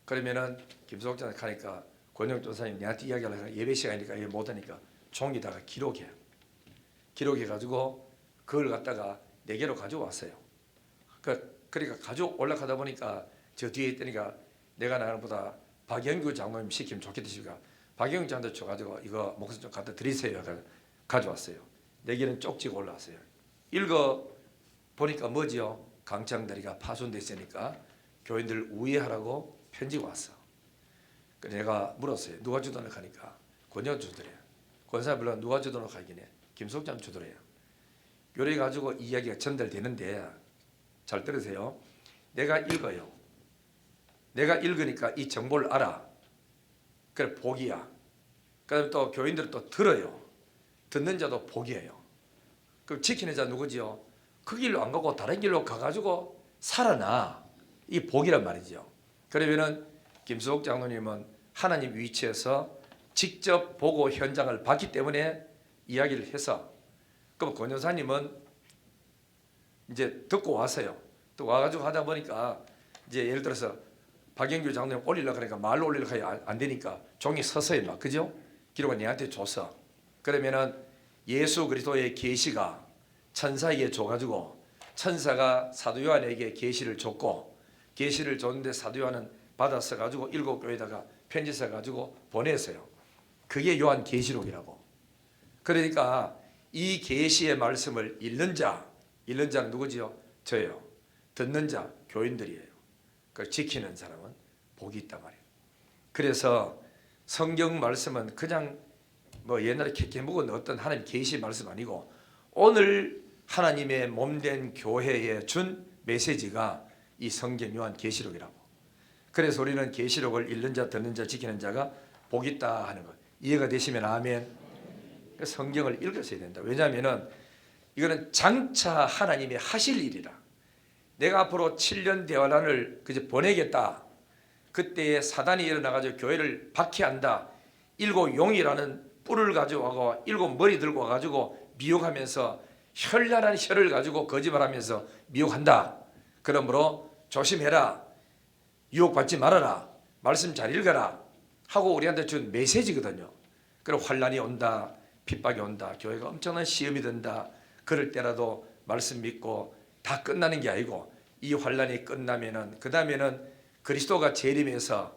그러면은 김수복 장로님 가니까 권영 전사님 내한테 이야기하려고 예배 시간이니까 이해 못하니까 종이다가 기록해가지고 그걸 갖다가 내게로 가져왔어요. 그러니까 가지고 올라가다 보니까 저 뒤에 있더니까 내가 나보다 박영규 장로님 시키면 좋겠다 싶으니까 박영규 장로님 줘가지고 이거 목사 좀 갖다 드리세요. 가져왔어요. 내게는 쪽지가 올라왔어요. 읽어 보니까 뭐지요? 강창다리가 파손됐으니까 교인들 우회하라고 편지가 왔어. 그래서 내가 물었어요. 누가 주도록 하니까 권영 주더래요. 권사 물론 누가 주도록 하긴 해. 김석장 주더래요. 요래 가지고 이야기가 전달되는데 잘 들으세요. 내가 읽어요. 내가 읽으니까 이 정보를 알아. 그래 복이야. 그다음에 또 교인들은 또 들어요. 듣는 자도 복이에요. 그럼 지키는 자 누구지요? 그 길로 안 가고 다른 길로 가가지고 살아나. 이 복이란 말이죠. 그러면은 김수옥 장로님은 하나님 위치에서 직접 보고 현장을 봤기 때문에 이야기를 해서 그럼 권 여사님은 이제 듣고 왔어요. 또 와가지고 하다 보니까 이제 예를 들어서 박영규 장로님 올리려고 하니까 말로 올리려고 하니 안 되니까 종이 서서히 막 그죠? 기록을 내한테 줬어. 그러면은 예수 그리스도의 계시가 천사에게 줘가지고 천사가 사도 요한에게 계시를 줬고 계시를 줬는데 사도 요한은 받아서 가지고 7 교회에다가 편지 써가지고 보냈어요. 그게 요한 계시록이라고. 그러니까 이 계시의 말씀을 읽는 자는 누구지요? 저예요. 듣는 자, 교인들이에요. 그걸 지키는 사람은 복이 있단 말이에요. 그래서 성경 말씀은 그냥 뭐 옛날에 캐캐 묵은 어떤 하나님 계시 말씀 아니고 오늘 하나님의 몸된 교회에 준 메시지가 이 성경 요한 계시록이라고. 그래서 우리는 계시록을 읽는 자, 듣는 자, 지키는 자가 복이 있다 하는 것. 이해가 되시면 아멘. 성경을 읽으셔야 된다. 왜냐하면 이거는 장차 하나님이 하실 일이라. 내가 앞으로 7년 대환란을 그저 보내겠다. 그때에 사단이 일어나가지고 교회를 박해한다. 7 용이라는 뿔을 가지고 와고 7 머리 들고 와가지고 미혹하면서 현란한 혀를 가지고 거짓말하면서 미혹한다. 그러므로 조심해라. 유혹받지 말아라. 말씀 잘 읽어라. 하고 우리한테 준 메시지거든요. 그리고 환란이 온다. 핍박이 온다. 교회가 엄청난 시험이 든다. 그럴 때라도 말씀 믿고 다 끝나는 게 아니고 이 환란이 끝나면은 그 다음에는 그리스도가 재림해서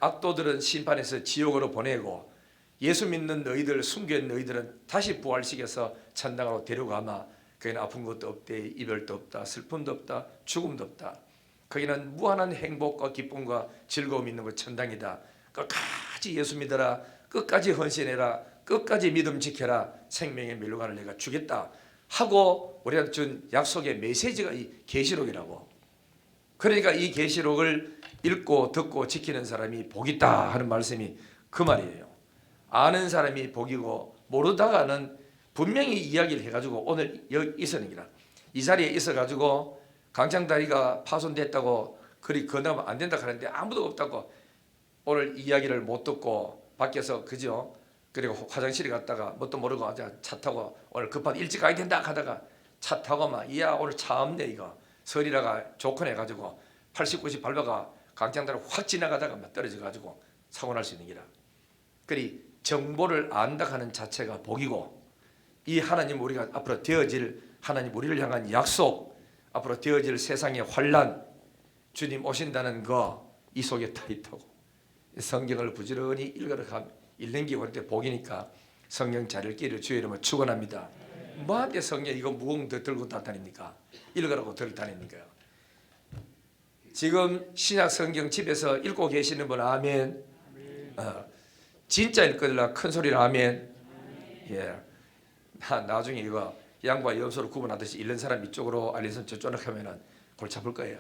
악도들은 심판해서 지옥으로 보내고 예수 믿는 너희들 순교한 너희들은 다시 부활시켜서 천당으로 데려가마. 거기는 아픈 것도 없대. 이별도 없다. 슬픔도 없다. 죽음도 없다. 거기는 무한한 행복과 기쁨과 즐거움이 있는 것 천당이다. 끝까지 예수 믿어라. 끝까지 헌신해라. 끝까지 믿음 지켜라. 생명의 멸류관을 내가 주겠다 하고 우리한테 준 약속의 메시지가 이 계시록이라고. 그러니까 이 계시록을 읽고 듣고 지키는 사람이 복이 있다 하는 말씀이 그 말이에요. 아는 사람이 복이고 모르다가는 분명히 이야기를 해가지고 오늘 여기 있었는 기라. 이 자리에 있어가지고 강창다리가 파손됐다고 그리 건너면 안 된다 하는데 아무도 없다고 오늘 이야기를 못 듣고 밖에서 그죠? 그리고 화장실에 갔다가 뭣도 모르고 차 타고 오늘 급하게 일찍 가야 된다 하다가 차 타고 막 이야 오늘 차 없네 이거 설이라가 조건해가지고 80, 90 밟아가 강창다리 확 지나가다가 막 떨어져가지고 사고 날 수 있는 기라. 그리 정보를 안다 하는 자체가 복이고 이 하나님 우리가 앞으로 되어질 하나님 우리를 향한 약속 앞으로 되어질 세상의 환란 주님 오신다는 거 이 속에 다 있다고. 성경을 부지런히 읽는 게 우리한테 복이니까 성경 잘 읽기를 주의 이름으로 축원합니다. 뭐한테 성경 이거 무거운 거 들고 다니니까 읽으라고 들고 다니니까요. 지금 신약 성경 집에서 읽고 계시는 분 아멘. 진짜 읽거들라 큰 소리로 아멘. 예. 나중에 이거 양과 염소를 구분하듯이 읽는 사람 이쪽으로 알리선 저쪽으로 하면은 골치 아플 거예요.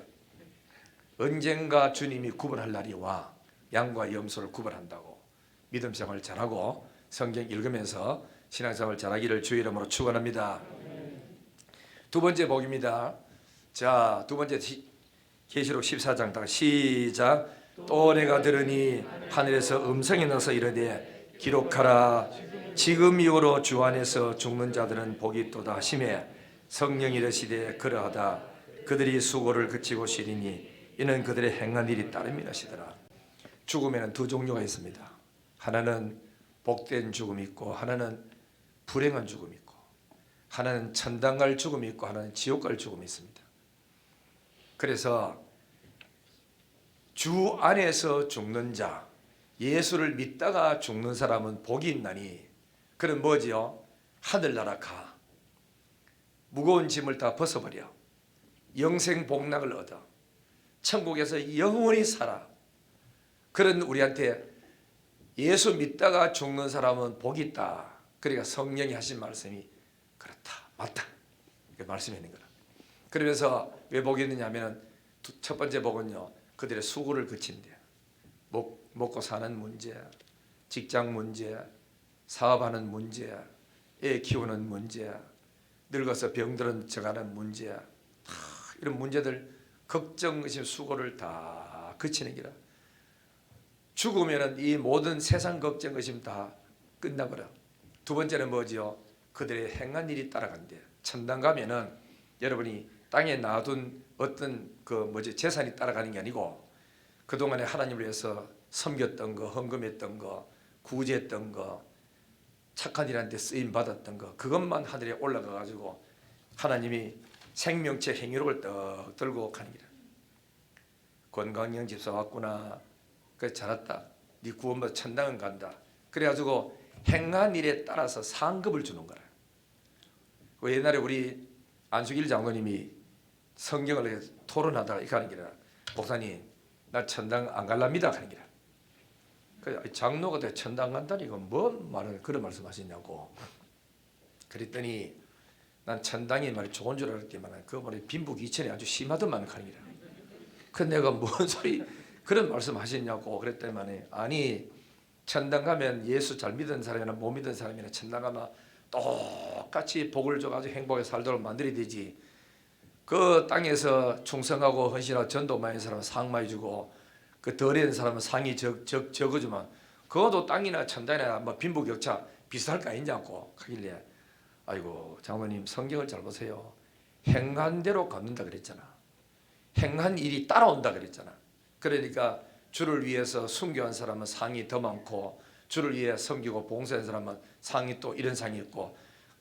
언젠가 주님이 구분할 날이 와. 양과 염소를 구분한다고. 믿음 생활 잘하고 성경 읽으면서 신앙생활 잘하기를 주의 이름으로 축원합니다. 두 번째 복입니다. 자, 두 번째 계시록 14장 다 시작. 또 내가 들으니 하늘에서 음성이 나서 이르되 기록하라. 지금 이후로 주 안에서 죽는 자들은 복이 있도다 하시매 성령이 이르시되 그러하다. 그들이 수고를 그치고 쉬리니 이는 그들의 행한 일이 따름이라 하시더라. 죽음에는 두 종류가 있습니다. 하나는 복된 죽음이 있고 하나는 불행한 죽음이 있고 하나는 천당 갈 죽음이 있고 하나는 지옥 갈 죽음이 있습니다. 그래서 주 안에서 죽는 자, 예수를 믿다가 죽는 사람은 복이 있나니 그럼 뭐지요? 하늘나라 가. 무거운 짐을 다 벗어버려. 영생 복락을 얻어. 천국에서 영원히 살아. 그런 우리한테 예수 믿다가 죽는 사람은 복이 있다. 그러니까 성령이 하신 말씀이 그렇다. 맞다. 이렇게 말씀이 있는 거라. 그러면서 왜 복이 있느냐 하면 첫 번째 복은요. 그들의 수고를 그친대. 먹고 사는 문제, 직장 문제, 사업하는 문제, 애 키우는 문제, 늙어서 병들은 져가는 문제, 이런 문제들 걱정, 의심, 수고를 다 그치는 기라. 죽으면 이 모든 세상 걱정, 의심 다 끝나버려. 두 번째는 뭐지요? 그들의 행한 일이 따라간대. 천당 가면은 여러분이 땅에 놔둔 어떤 재산이 따라가는 게 아니고 그동안에 하나님을 위해서 섬겼던 거, 헌금했던 거, 구제했던 거, 착한 일한테 쓰임 받았던 거 그것만 하늘에 올라가 가지고 하나님이 생명체 행위록을 떡 들고 가는 기라. 권광영 집사 왔구나. 그래 잘했다. 네 구원받아 천당은 간다. 그래가지고 행한 일에 따라서 상급을 주는 거라. 그 옛날에 우리 안수길 장로님이 성경을 토론하다가 이렇게 하는 게라, 목사님 나 천당 안 갈랍니다 하는 게라. 그 장로가 돼 천당 간다니 이건 뭔 말을 그런 말씀하시냐고. 그랬더니 난 천당이 말이 좋은 줄 알았지만 그 말이 빈부귀천이 아주 심하더만 하는 게라. 그 내가 뭔 소리 그런 말씀하시냐고 그랬더니 아니 천당 가면 예수 잘 믿은 사람이나 못 믿은 사람이나 천당 가면 똑같이 복을 줘가지고 행복하게 살도록 만들어야 되지. 그 땅에서 충성하고 헌신하고 전도 많이 사람은 상 많이 주고 그 덜 있는 사람은 상이 적어주면 그것도 땅이나 천당이나 뭐 빈부격차 비슷할 거 아니냐고 하길래 아이고 장모님 성경을 잘 보세요. 행한 대로 갚는다 그랬잖아. 행한 일이 따라온다 그랬잖아. 그러니까 주를 위해서 순교한 사람은 상이 더 많고 주를 위해 섬기고 봉사한 사람은 상이 또 이런 상이 있고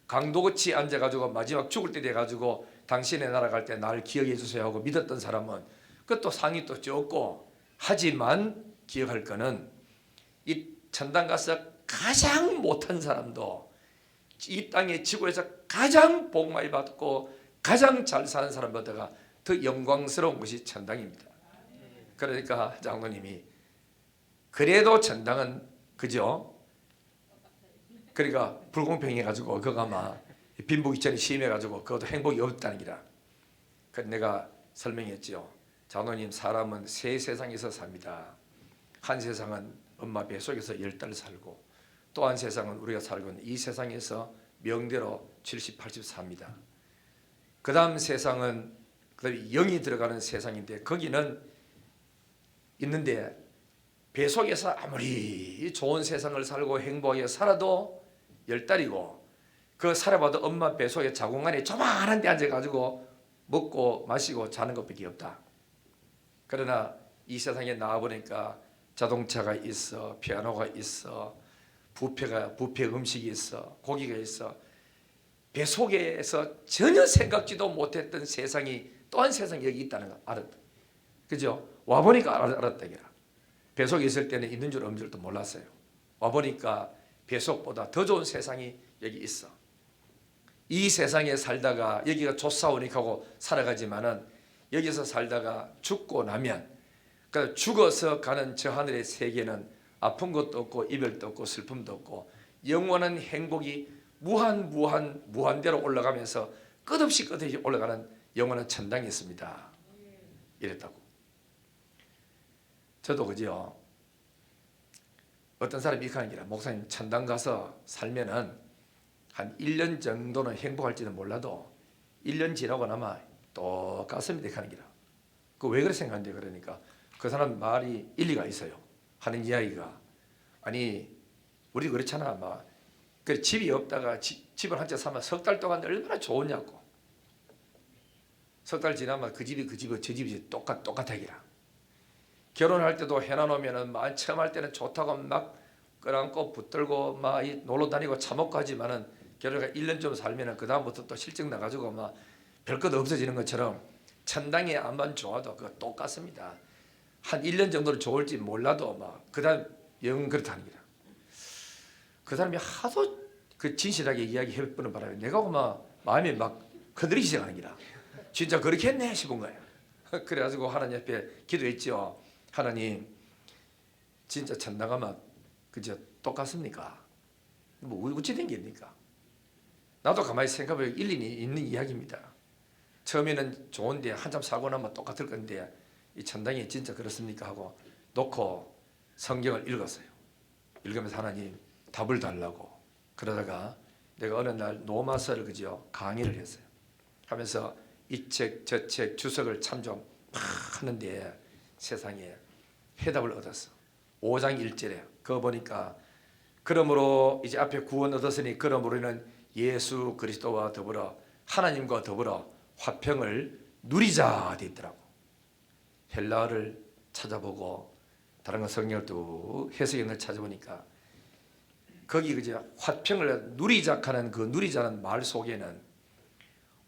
강도같이 앉아가지고 마지막 죽을 때 돼가지고 당신의 나라 갈 때 날 기억해 주세요 하고 믿었던 사람은 그것도 상이 또 적고 하지만 기억할 거는 이 천당 가서 가장 못한 사람도 이 땅의 지구에서 가장 복 많이 받고 가장 잘 사는 사람보다가 더 영광스러운 것이 천당입니다. 그러니까 장로님이 그래도 천당은 그죠? 그러니까 불공평해가지고 그거 아마 빈부귀천이 심해가지고 그것도 행복이 없다는 기라. 그래서 내가 설명했죠. 장로님 사람은 세 세상에서 삽니다. 한 세상은 엄마 뱃속에서 10달 살고 또 한 세상은 우리가 살고 있는 이 세상에서 명대로 70, 80 삽니다. 그 다음 세상은 영이 들어가는 세상인데 거기는 있는데 뱃속에서 아무리 좋은 세상을 살고 행복하게 살아도 10달이고 그 살아봐도 엄마 뱃속에 자궁 안에 조만한 데 앉아가지고 먹고 마시고 자는 것밖에 없다. 그러나 이 세상에 나와보니까 자동차가 있어, 피아노가 있어, 부페 음식이 있어, 고기가 있어. 뱃속에서 전혀 생각지도 못했던 세상이 또 한 세상이 여기 있다는 걸 알았다. 그죠? 와보니까 알았다. 뱃속에 있을 때는 있는 줄 없는 줄도 몰랐어요. 와보니까 뱃속보다 더 좋은 세상이 여기 있어. 이 세상에 살다가 여기가 좋사오니까 하고 살아가지만은 여기서 살다가 죽고 나면 그러니까 죽어서 가는 저 하늘의 세계는 아픈 것도 없고 이별도 없고 슬픔도 없고 영원한 행복이 무한대로 올라가면서 끝없이 올라가는 영원한 천당이 있습니다. 이랬다고. 저도 그죠. 어떤 사람이 이렇게 하는 게라 목사님 천당 가서 살면은 한 1년 정도는 행복할지는 몰라도 1년 지나고 나면 똑같습니다. 하는 게라. 그 왜 그렇게 생각하는데 그러니까 그 사람 말이 일리가 있어요. 하는 이야기가 아니 우리 그렇잖아. 막 그 집이 없다가 집을 한 채 사면 석 달 동안 얼마나 좋으냐고. 석 달 지나면 그 집이 저 집이 똑같아기라. 결혼할 때도 해놔놓으면은 처음 할 때는 좋다고 막 끌어안고 붙들고 막 놀러 다니고 차 먹고 하지만은 결혼가 1년 좀 살면은 그 다음부터 또 실증 나가지고 막 별것 없어지는 것처럼 천당에 안만 좋아도 그거 똑같습니다. 한 1년 정도는 좋을지 몰라도 막 그다음 영 그렇다는 거야. 그 사람이 하도 그 진실하게 이야기해보는 바람에 내가 막 마음이 막 흔들리기 시작하는 거야. 진짜 그렇게 했네 싶은 거야. 그래가지고 하나님 앞에 기도했죠. 하나님 진짜 천당 가면 그저 똑같습니까? 뭐 어찌 된 겁니까? 나도 가만히 생각해보면 일리 있는 이야기입니다. 처음에는 좋은데 한참 사고 나면 똑같을 건데 이 천당이 진짜 그렇습니까? 하고 놓고 성경을 읽었어요. 읽으면서 하나님 답을 달라고. 그러다가 내가 어느 날 노마서를 그죠 강의를 했어요. 하면서 이 책 저 책 주석을 참조 막 하는데 세상에 해답을 얻었어. 5장 1절에 그거 보니까 그러므로 이제 앞에 구원 얻었으니 그러므로는 예수 그리스도와 더불어 하나님과 더불어 화평을 누리자 돼 있더라고. 헬라어를 찾아보고 다른 거 성경을 또 해석을 찾아보니까 거기 그저 화평을 누리자 하는 그 누리자는 말 속에는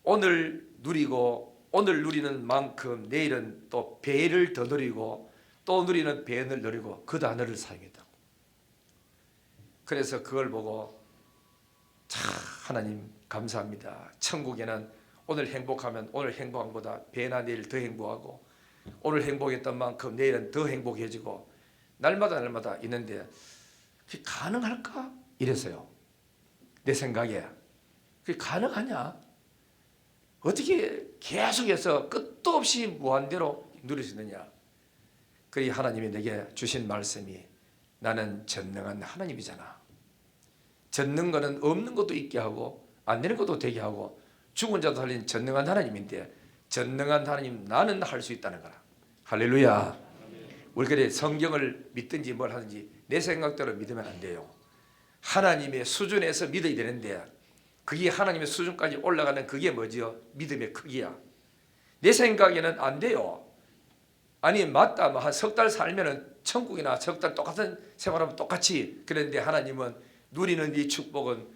오늘 누리고 오늘 누리는 만큼 내일은 또 배를 더 누리고 또 누리는 배를 누리고 그 단어를 사용했다고. 그래서 그걸 보고 참 하나님 감사합니다. 천국에는 오늘 행복하면 오늘 행복한 것보다 배나 내일 더 행복하고, 오늘 행복했던 만큼 내일은 더 행복해지고, 날마다 있는데 그게 가능할까? 이랬어요. 내 생각에 그게 가능하냐? 어떻게 계속해서 끝도 없이 무한대로 누릴 수 있느냐? 그리 하나님이 내게 주신 말씀이, 나는 전능한 하나님이잖아. 전능 거는 없는 것도 있게 하고 안 되는 것도 되게 하고 죽은 자도 살린 전능한 하나님인데, 전능한 하나님 나는 할 수 있다는 거라. 할렐루야. 우리 그래 성경을 믿든지 뭘 하든지 내 생각대로 믿으면 안 돼요. 하나님의 수준에서 믿어야 되는데, 그게 하나님의 수준까지 올라가는 그게 뭐지요? 믿음의 크기야. 내 생각에는 안 돼요. 아니 맞다, 한 석 달 살면은 천국이나 석 달 똑같은 생활하면 똑같이. 그런데 하나님은 누리는 이 축복은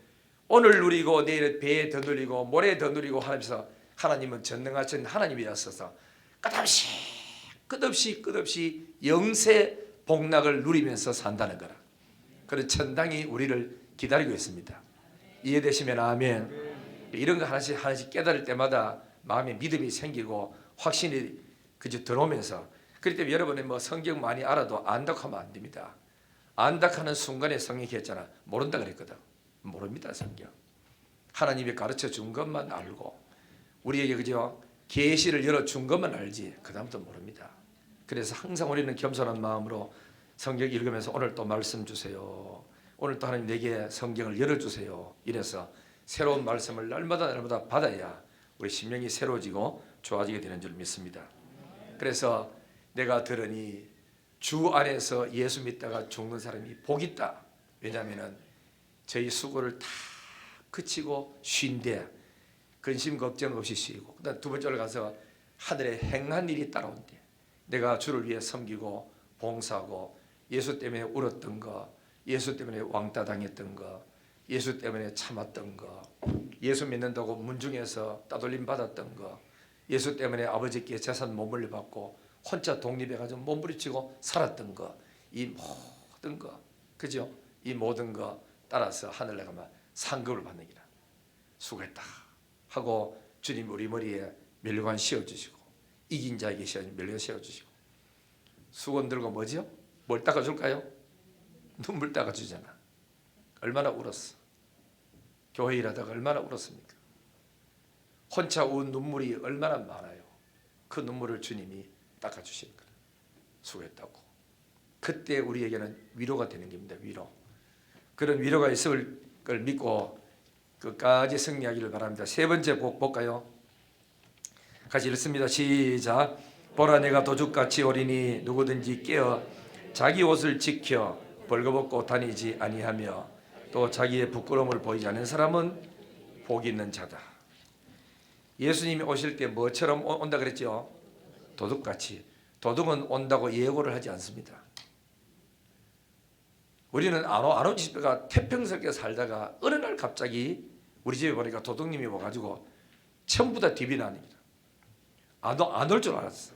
오늘 누리고 내일 배에 더 누리고 모레 더 누리고 하면서, 하나님은 전능하신 하나님이었어서 끝없이 영세 복락을 누리면서 산다는 거라. 그런 천당이 우리를 기다리고 있습니다. 이해되시면 아멘. 이런 거 하나씩 깨달을 때마다 마음에 믿음이 생기고 확신이 그저 들어오면서, 그렇기 때문에 여러분이 뭐 성경 많이 알아도 안다고 하면 안 됩니다. 안다고 하는 순간에 성경이 했잖아. 모른다 그랬거든. 모릅니다. 성경 하나님이 가르쳐 준 것만 알고 우리에게 그저 계시를 열어준 것만 알지 그 다음부터 모릅니다. 그래서 항상 우리는 겸손한 마음으로 성경 읽으면서 오늘 또 말씀 주세요, 오늘 또 하나님 내게 성경을 열어주세요, 이래서 새로운 말씀을 날마다 받아야 우리 심령이 새로워지고 좋아지게 되는 줄 믿습니다. 그래서 내가 들으니 주 안에서 예수 믿다가 죽는 사람이 복 있다. 왜냐하면 저희 수고를 다 그치고 쉰데 근심 걱정 없이 쉬고, 그다음 두 번째로 가서 하늘에 행한 일이 따라온대. 내가 주를 위해 섬기고 봉사하고 예수 때문에 울었던 거, 예수 때문에 왕따 당했던 거, 예수 때문에 참았던 거, 예수 믿는다고 문중에서 따돌림 받았던 거, 예수 때문에 아버지께 재산 못 물려받고 혼자 독립해가지고 몸부림치고 살았던 거, 이 모든 거, 그죠? 이 모든 거 따라서 하늘에 가면 상급을 받는 기라. 수고했다 하고 주님 우리 머리에 면류관 씌워주시고, 이긴 자에게 면류관 씌워주시고, 수건 들고 뭐죠? 뭘 닦아줄까요? 눈물 닦아주잖아. 얼마나 울었어. 교회 일하다가 얼마나 울었습니까? 혼자 운 눈물이 얼마나 많아요. 그 눈물을 주님이 닦아주시는 거예요. 수고했다고. 그때 우리에게는 위로가 되는 겁니다. 위로. 그런 위로가 있을 걸 믿고 끝까지 승리하기를 바랍니다. 세 번째 복 볼까요? 같이 읽습니다. 시작. 보라 내가 도둑같이 오리니 누구든지 깨어 자기 옷을 지켜 벌거벗고 다니지 아니하며 또 자기의 부끄러움을 보이지 않는 사람은 복 있는 자다. 예수님이 오실 때 뭐처럼 온다 그랬죠? 도둑같이. 도둑은 온다고 예고를 하지 않습니다. 우리는 안 오지 싶다가 태평스럽게 살다가 어느 날 갑자기 우리 집에 보니까 도둑님이 와가지고 전부 다 디비난입니다. 안 올 줄 알았어.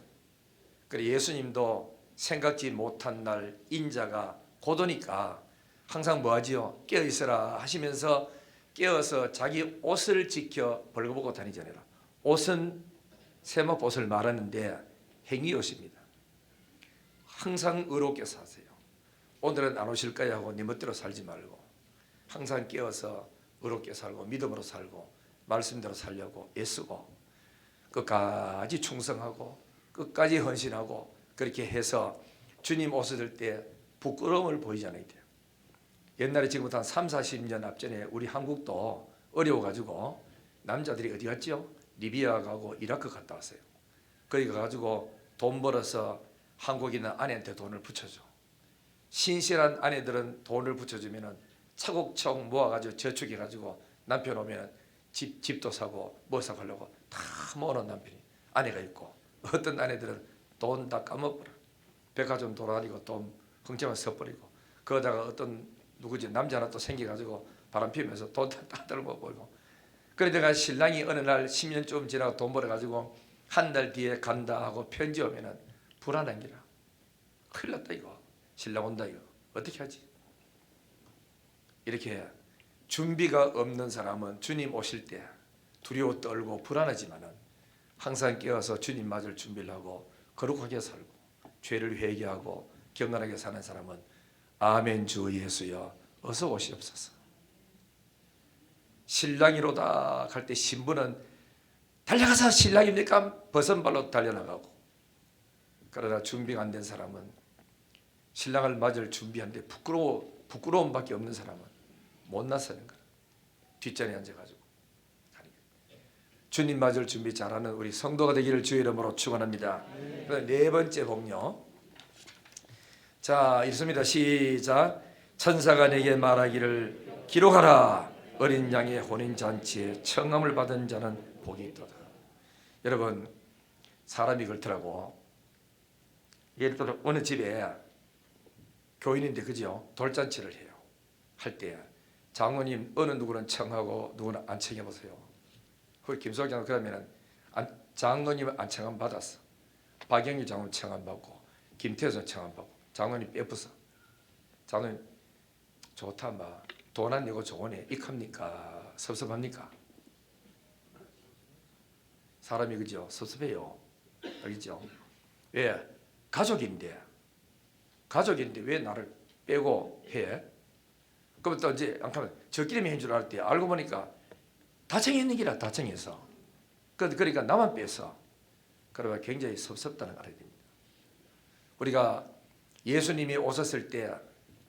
그래 예수님도 생각지 못한 날 인자가 곧 오니까 항상 뭐하지요? 깨어있어라 하시면서 깨어서 자기 옷을 지켜 벌거벗고 다니지 않으라. 옷은 세마포 옷을 말하는데 행위옷입니다. 항상 의롭게 사세요. 오늘은 안 오실까요 하고 네 멋대로 살지 말고 항상 깨어서 의롭게 살고 믿음으로 살고 말씀대로 살려고 애쓰고 끝까지 충성하고 끝까지 헌신하고 그렇게 해서 주님 오실 때 부끄러움을 보이지 않아야 돼요. 옛날에 지금부터 한 30-40년 앞전에 우리 한국도 어려워가지고 남자들이 어디 갔죠? 리비아 가고 이라크 갔다 왔어요. 거기 가가지고 돈 벌어서 한국에 있는 아내한테 돈을 붙여줘. 신실한 아내들은 돈을 붙여주면 차곡차곡 모아가지고 저축해가지고 남편 오면 집도 사고 뭐 사고 하려고 다 모아놓은 남편이 아내가 있고, 어떤 아내들은 돈 다 까먹어버려. 백화점 돌아다니고 돈 흥청만 써버리고, 그러다가 어떤 누구지 남자 하나 또 생겨가지고 바람 피우면서 돈 다 떨궈버리고, 그러다가 신랑이 어느 날 10년 좀 지나고 돈 벌어가지고 한 달 뒤에 간다 하고 편지 오면은 불안한 기라. 큰일 났다 이거. 신랑 온다 이거. 어떻게 하지? 이렇게 준비가 없는 사람은 주님 오실 때 두려워 떨고 불안하지만은 항상 깨어서 주님 맞을 준비를 하고 거룩하게 살고 죄를 회개하고 경건하게 사는 사람은 아멘 주 예수여 어서 오시옵소서. 신랑이로다 갈 때 신부는 달려가서 신랑입니까? 벗은 발로 달려나가고, 그러나 준비가 안 된 사람은 신랑을 맞을 준비하는데 부끄러움밖에 없는 사람은 못 나서는 거야. 뒷전에 앉아가지고 주님 맞을 준비 잘하는 우리 성도가 되기를 주의 이름으로 축원합니다. 네 번째 복요. 자, 읽습니다. 시작. 천사가 내게 말하기를 기록하라. 어린 양의 혼인잔치에 청함을 받은 자는 복이 있도다. 여러분, 사람이 그렇더라고. 예를 들어 어느 집에 교인인데 그죠? 돌잔치를 해요. 할 때 장로님 어느 누구는 청하고 누구는 안 청해보세요. 그 김소학 장로 그러면은 장로님은 안 청함 받았어. 박영규 장로 청함 받고 김태선 청함 받고 장로님 빼부서. 장로님 좋다 마. 돈 안 내고 좋으네. 익합니까? 섭섭합니까? 사람이 그죠? 섭섭해요. 알겠죠? 왜? 가족인데 왜 나를 빼고 해? 그럼 또 이제 안 가면 저끼리만 한 줄 알 때 알고 보니까 다 청했는 기라 다 청해서 그러니까 나만 빼서 그러면 굉장히 섭섭다는 걸 알아야 됩니다. 우리가 예수님이 오셨을 때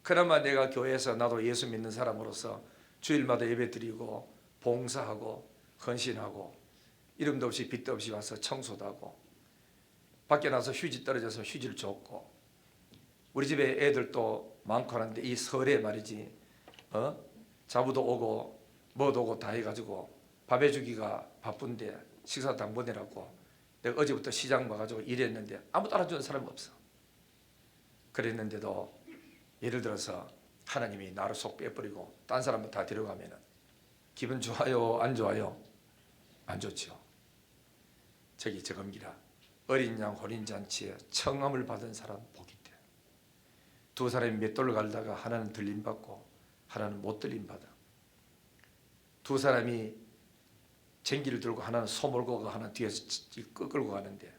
그나마 내가 교회에서 나도 예수 믿는 사람으로서 주일마다 예배 드리고 봉사하고 헌신하고 이름도 없이 빚도 없이 와서 청소도 하고 밖에 나서 휴지 떨어져서 휴지를 줬고 우리 집에 애들도 많고 하는데 이 설에 말이지 자부도 오고 뭐도 오고 다 해가지고 밥 해주기가 바쁜데 식사 당 보내라고 내가 어제부터 시장 봐가지고 일했는데 아무도 알아주는 사람이 없어. 그랬는데도 예를 들어서 하나님이 나를 속 빼버리고 딴 사람을 다 데려가면 기분 좋아요? 안 좋아요? 안 좋죠. 저기 저금기라 어린 양 혼인잔치에 청함을 받은 사람 복이 있대. 두 사람이 맷돌을 갈다가 하나는 들림받고 하나는 못 들림받아. 두 사람이 쟁기를 들고 하나는 소 몰고 가고 하나는 뒤에서 끌고 가는데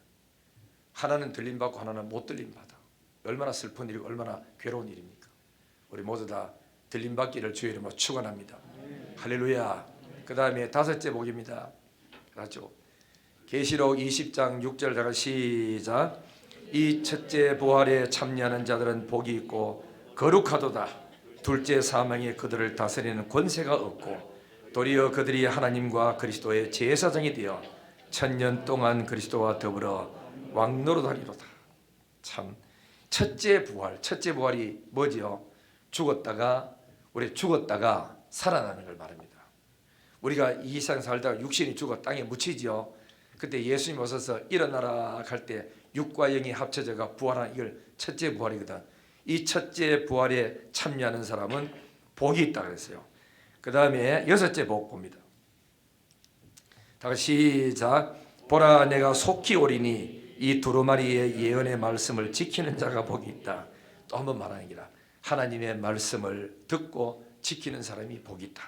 하나는 들림받고 하나는 못 들림받아. 얼마나 슬픈 일이고 얼마나 괴로운 일입니까? 우리 모두 다 들림받기를 주의 이름으로 축원합니다. 할렐루야. 그 다음에 다섯째 복입니다. 그렇죠. 계시록 20장 6절 다 시작. 이 첫째 부활에 참여하는 자들은 복이 있고 거룩하도다. 둘째 사망에 그들을 다스리는 권세가 없고 도리어 그들이 하나님과 그리스도의 제사장이 되어 천년 동안 그리스도와 더불어 왕노릇하리로다. 참 첫째 부활이 뭐지요? 죽었다가 살아나는 걸 말합니다. 우리가 이 세상 살다가 육신이 죽어 땅에 묻히지요. 그때 예수님 오셔서 일어나라 할 때 육과 영이 합쳐져가 부활하는 이걸 첫째 부활이거든. 이 첫째 부활에 참여하는 사람은 복이 있다 그랬어요. 그 다음에 여섯째 복 봅니다. 다시 시작. 보라 내가 속히 오리니 이 두루마리의 예언의 말씀을 지키는 자가 복이 있다. 또 한 번 말하는 기라. 하나님의 말씀을 듣고 지키는 사람이 복이 있다.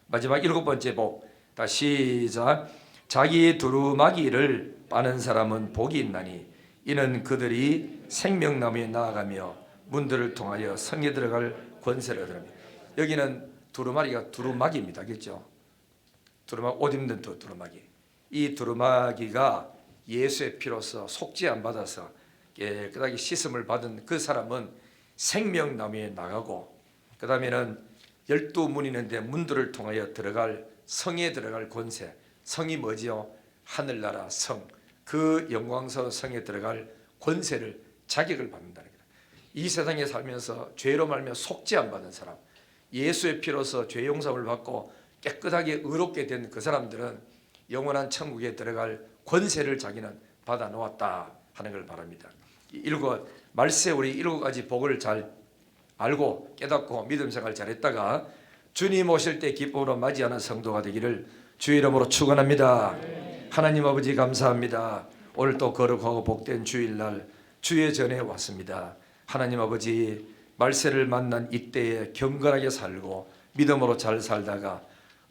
마지막 일곱 번째 복. 다시 시작. 자기 두루마기를 빠는 사람은 복이 있나니 이는 그들이 생명나무에 나아가며 문들을 통하여 성에 들어갈 권세를 얻으리라. 여기는 두루마기가 두루마기입니다. 그렇죠? 두루마기, 옷 입는 두루마기. 이 두루마기가 예수의 피로서 속죄안 받아서 깨끗하게 씻음을 받은 그 사람은 생명나무에 나가고 그 다음에는 12문이 있는데 문들을 통하여 들어갈 성에 들어갈 권세. 성이 뭐지요? 하늘나라 성. 그 영광스러운 성에 들어갈 권세를 자격을 받는다는 거예요. 이 세상에 살면서 죄로 말며 속죄 안 받은 사람, 예수의 피로서 죄 용서를 받고 깨끗하게 의롭게 된 그 사람들은 영원한 천국에 들어갈 권세를 자기는 받아 놓았다 하는 걸 말합니다. 말세 우리 일곱 가지 복을 잘 알고 깨닫고 믿음 생활 잘했다가 주님 오실 때 기쁨으로 맞이하는 성도가 되기를 주의 이름으로 축원합니다. 하나님 아버지 감사합니다. 오늘 또 거룩하고 복된 주일날 주의 전에 왔습니다. 하나님 아버지 말세를 만난 이때에 경건하게 살고 믿음으로 잘 살다가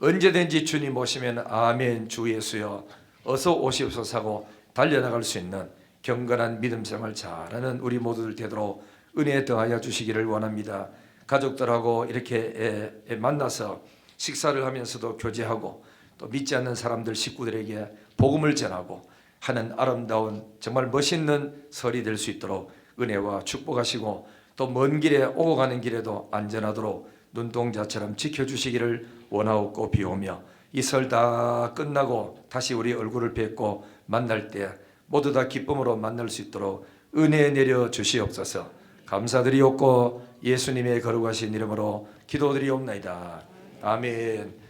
언제든지 주님 오시면 아멘 주 예수여 어서 오시옵소서 하고 달려나갈 수 있는 경건한 믿음 생활 잘하는 우리 모두들 되도록 은혜에 더하여 주시기를 원합니다. 가족들하고 이렇게 만나서 식사를 하면서도 교제하고 또 믿지 않는 사람들 식구들에게 복음을 전하고 하는 아름다운 정말 멋있는 설이 될 수 있도록 은혜와 축복하시고 또 먼 길에 오고 가는 길에도 안전하도록 눈동자처럼 지켜주시기를 원하옵고 비오며 이 설 다 끝나고 다시 우리 얼굴을 뵙고 만날 때 모두 다 기쁨으로 만날 수 있도록 은혜 내려 주시옵소서. 감사드리옵고 예수님의 거룩하신 이름으로 기도드리옵나이다. 아멘.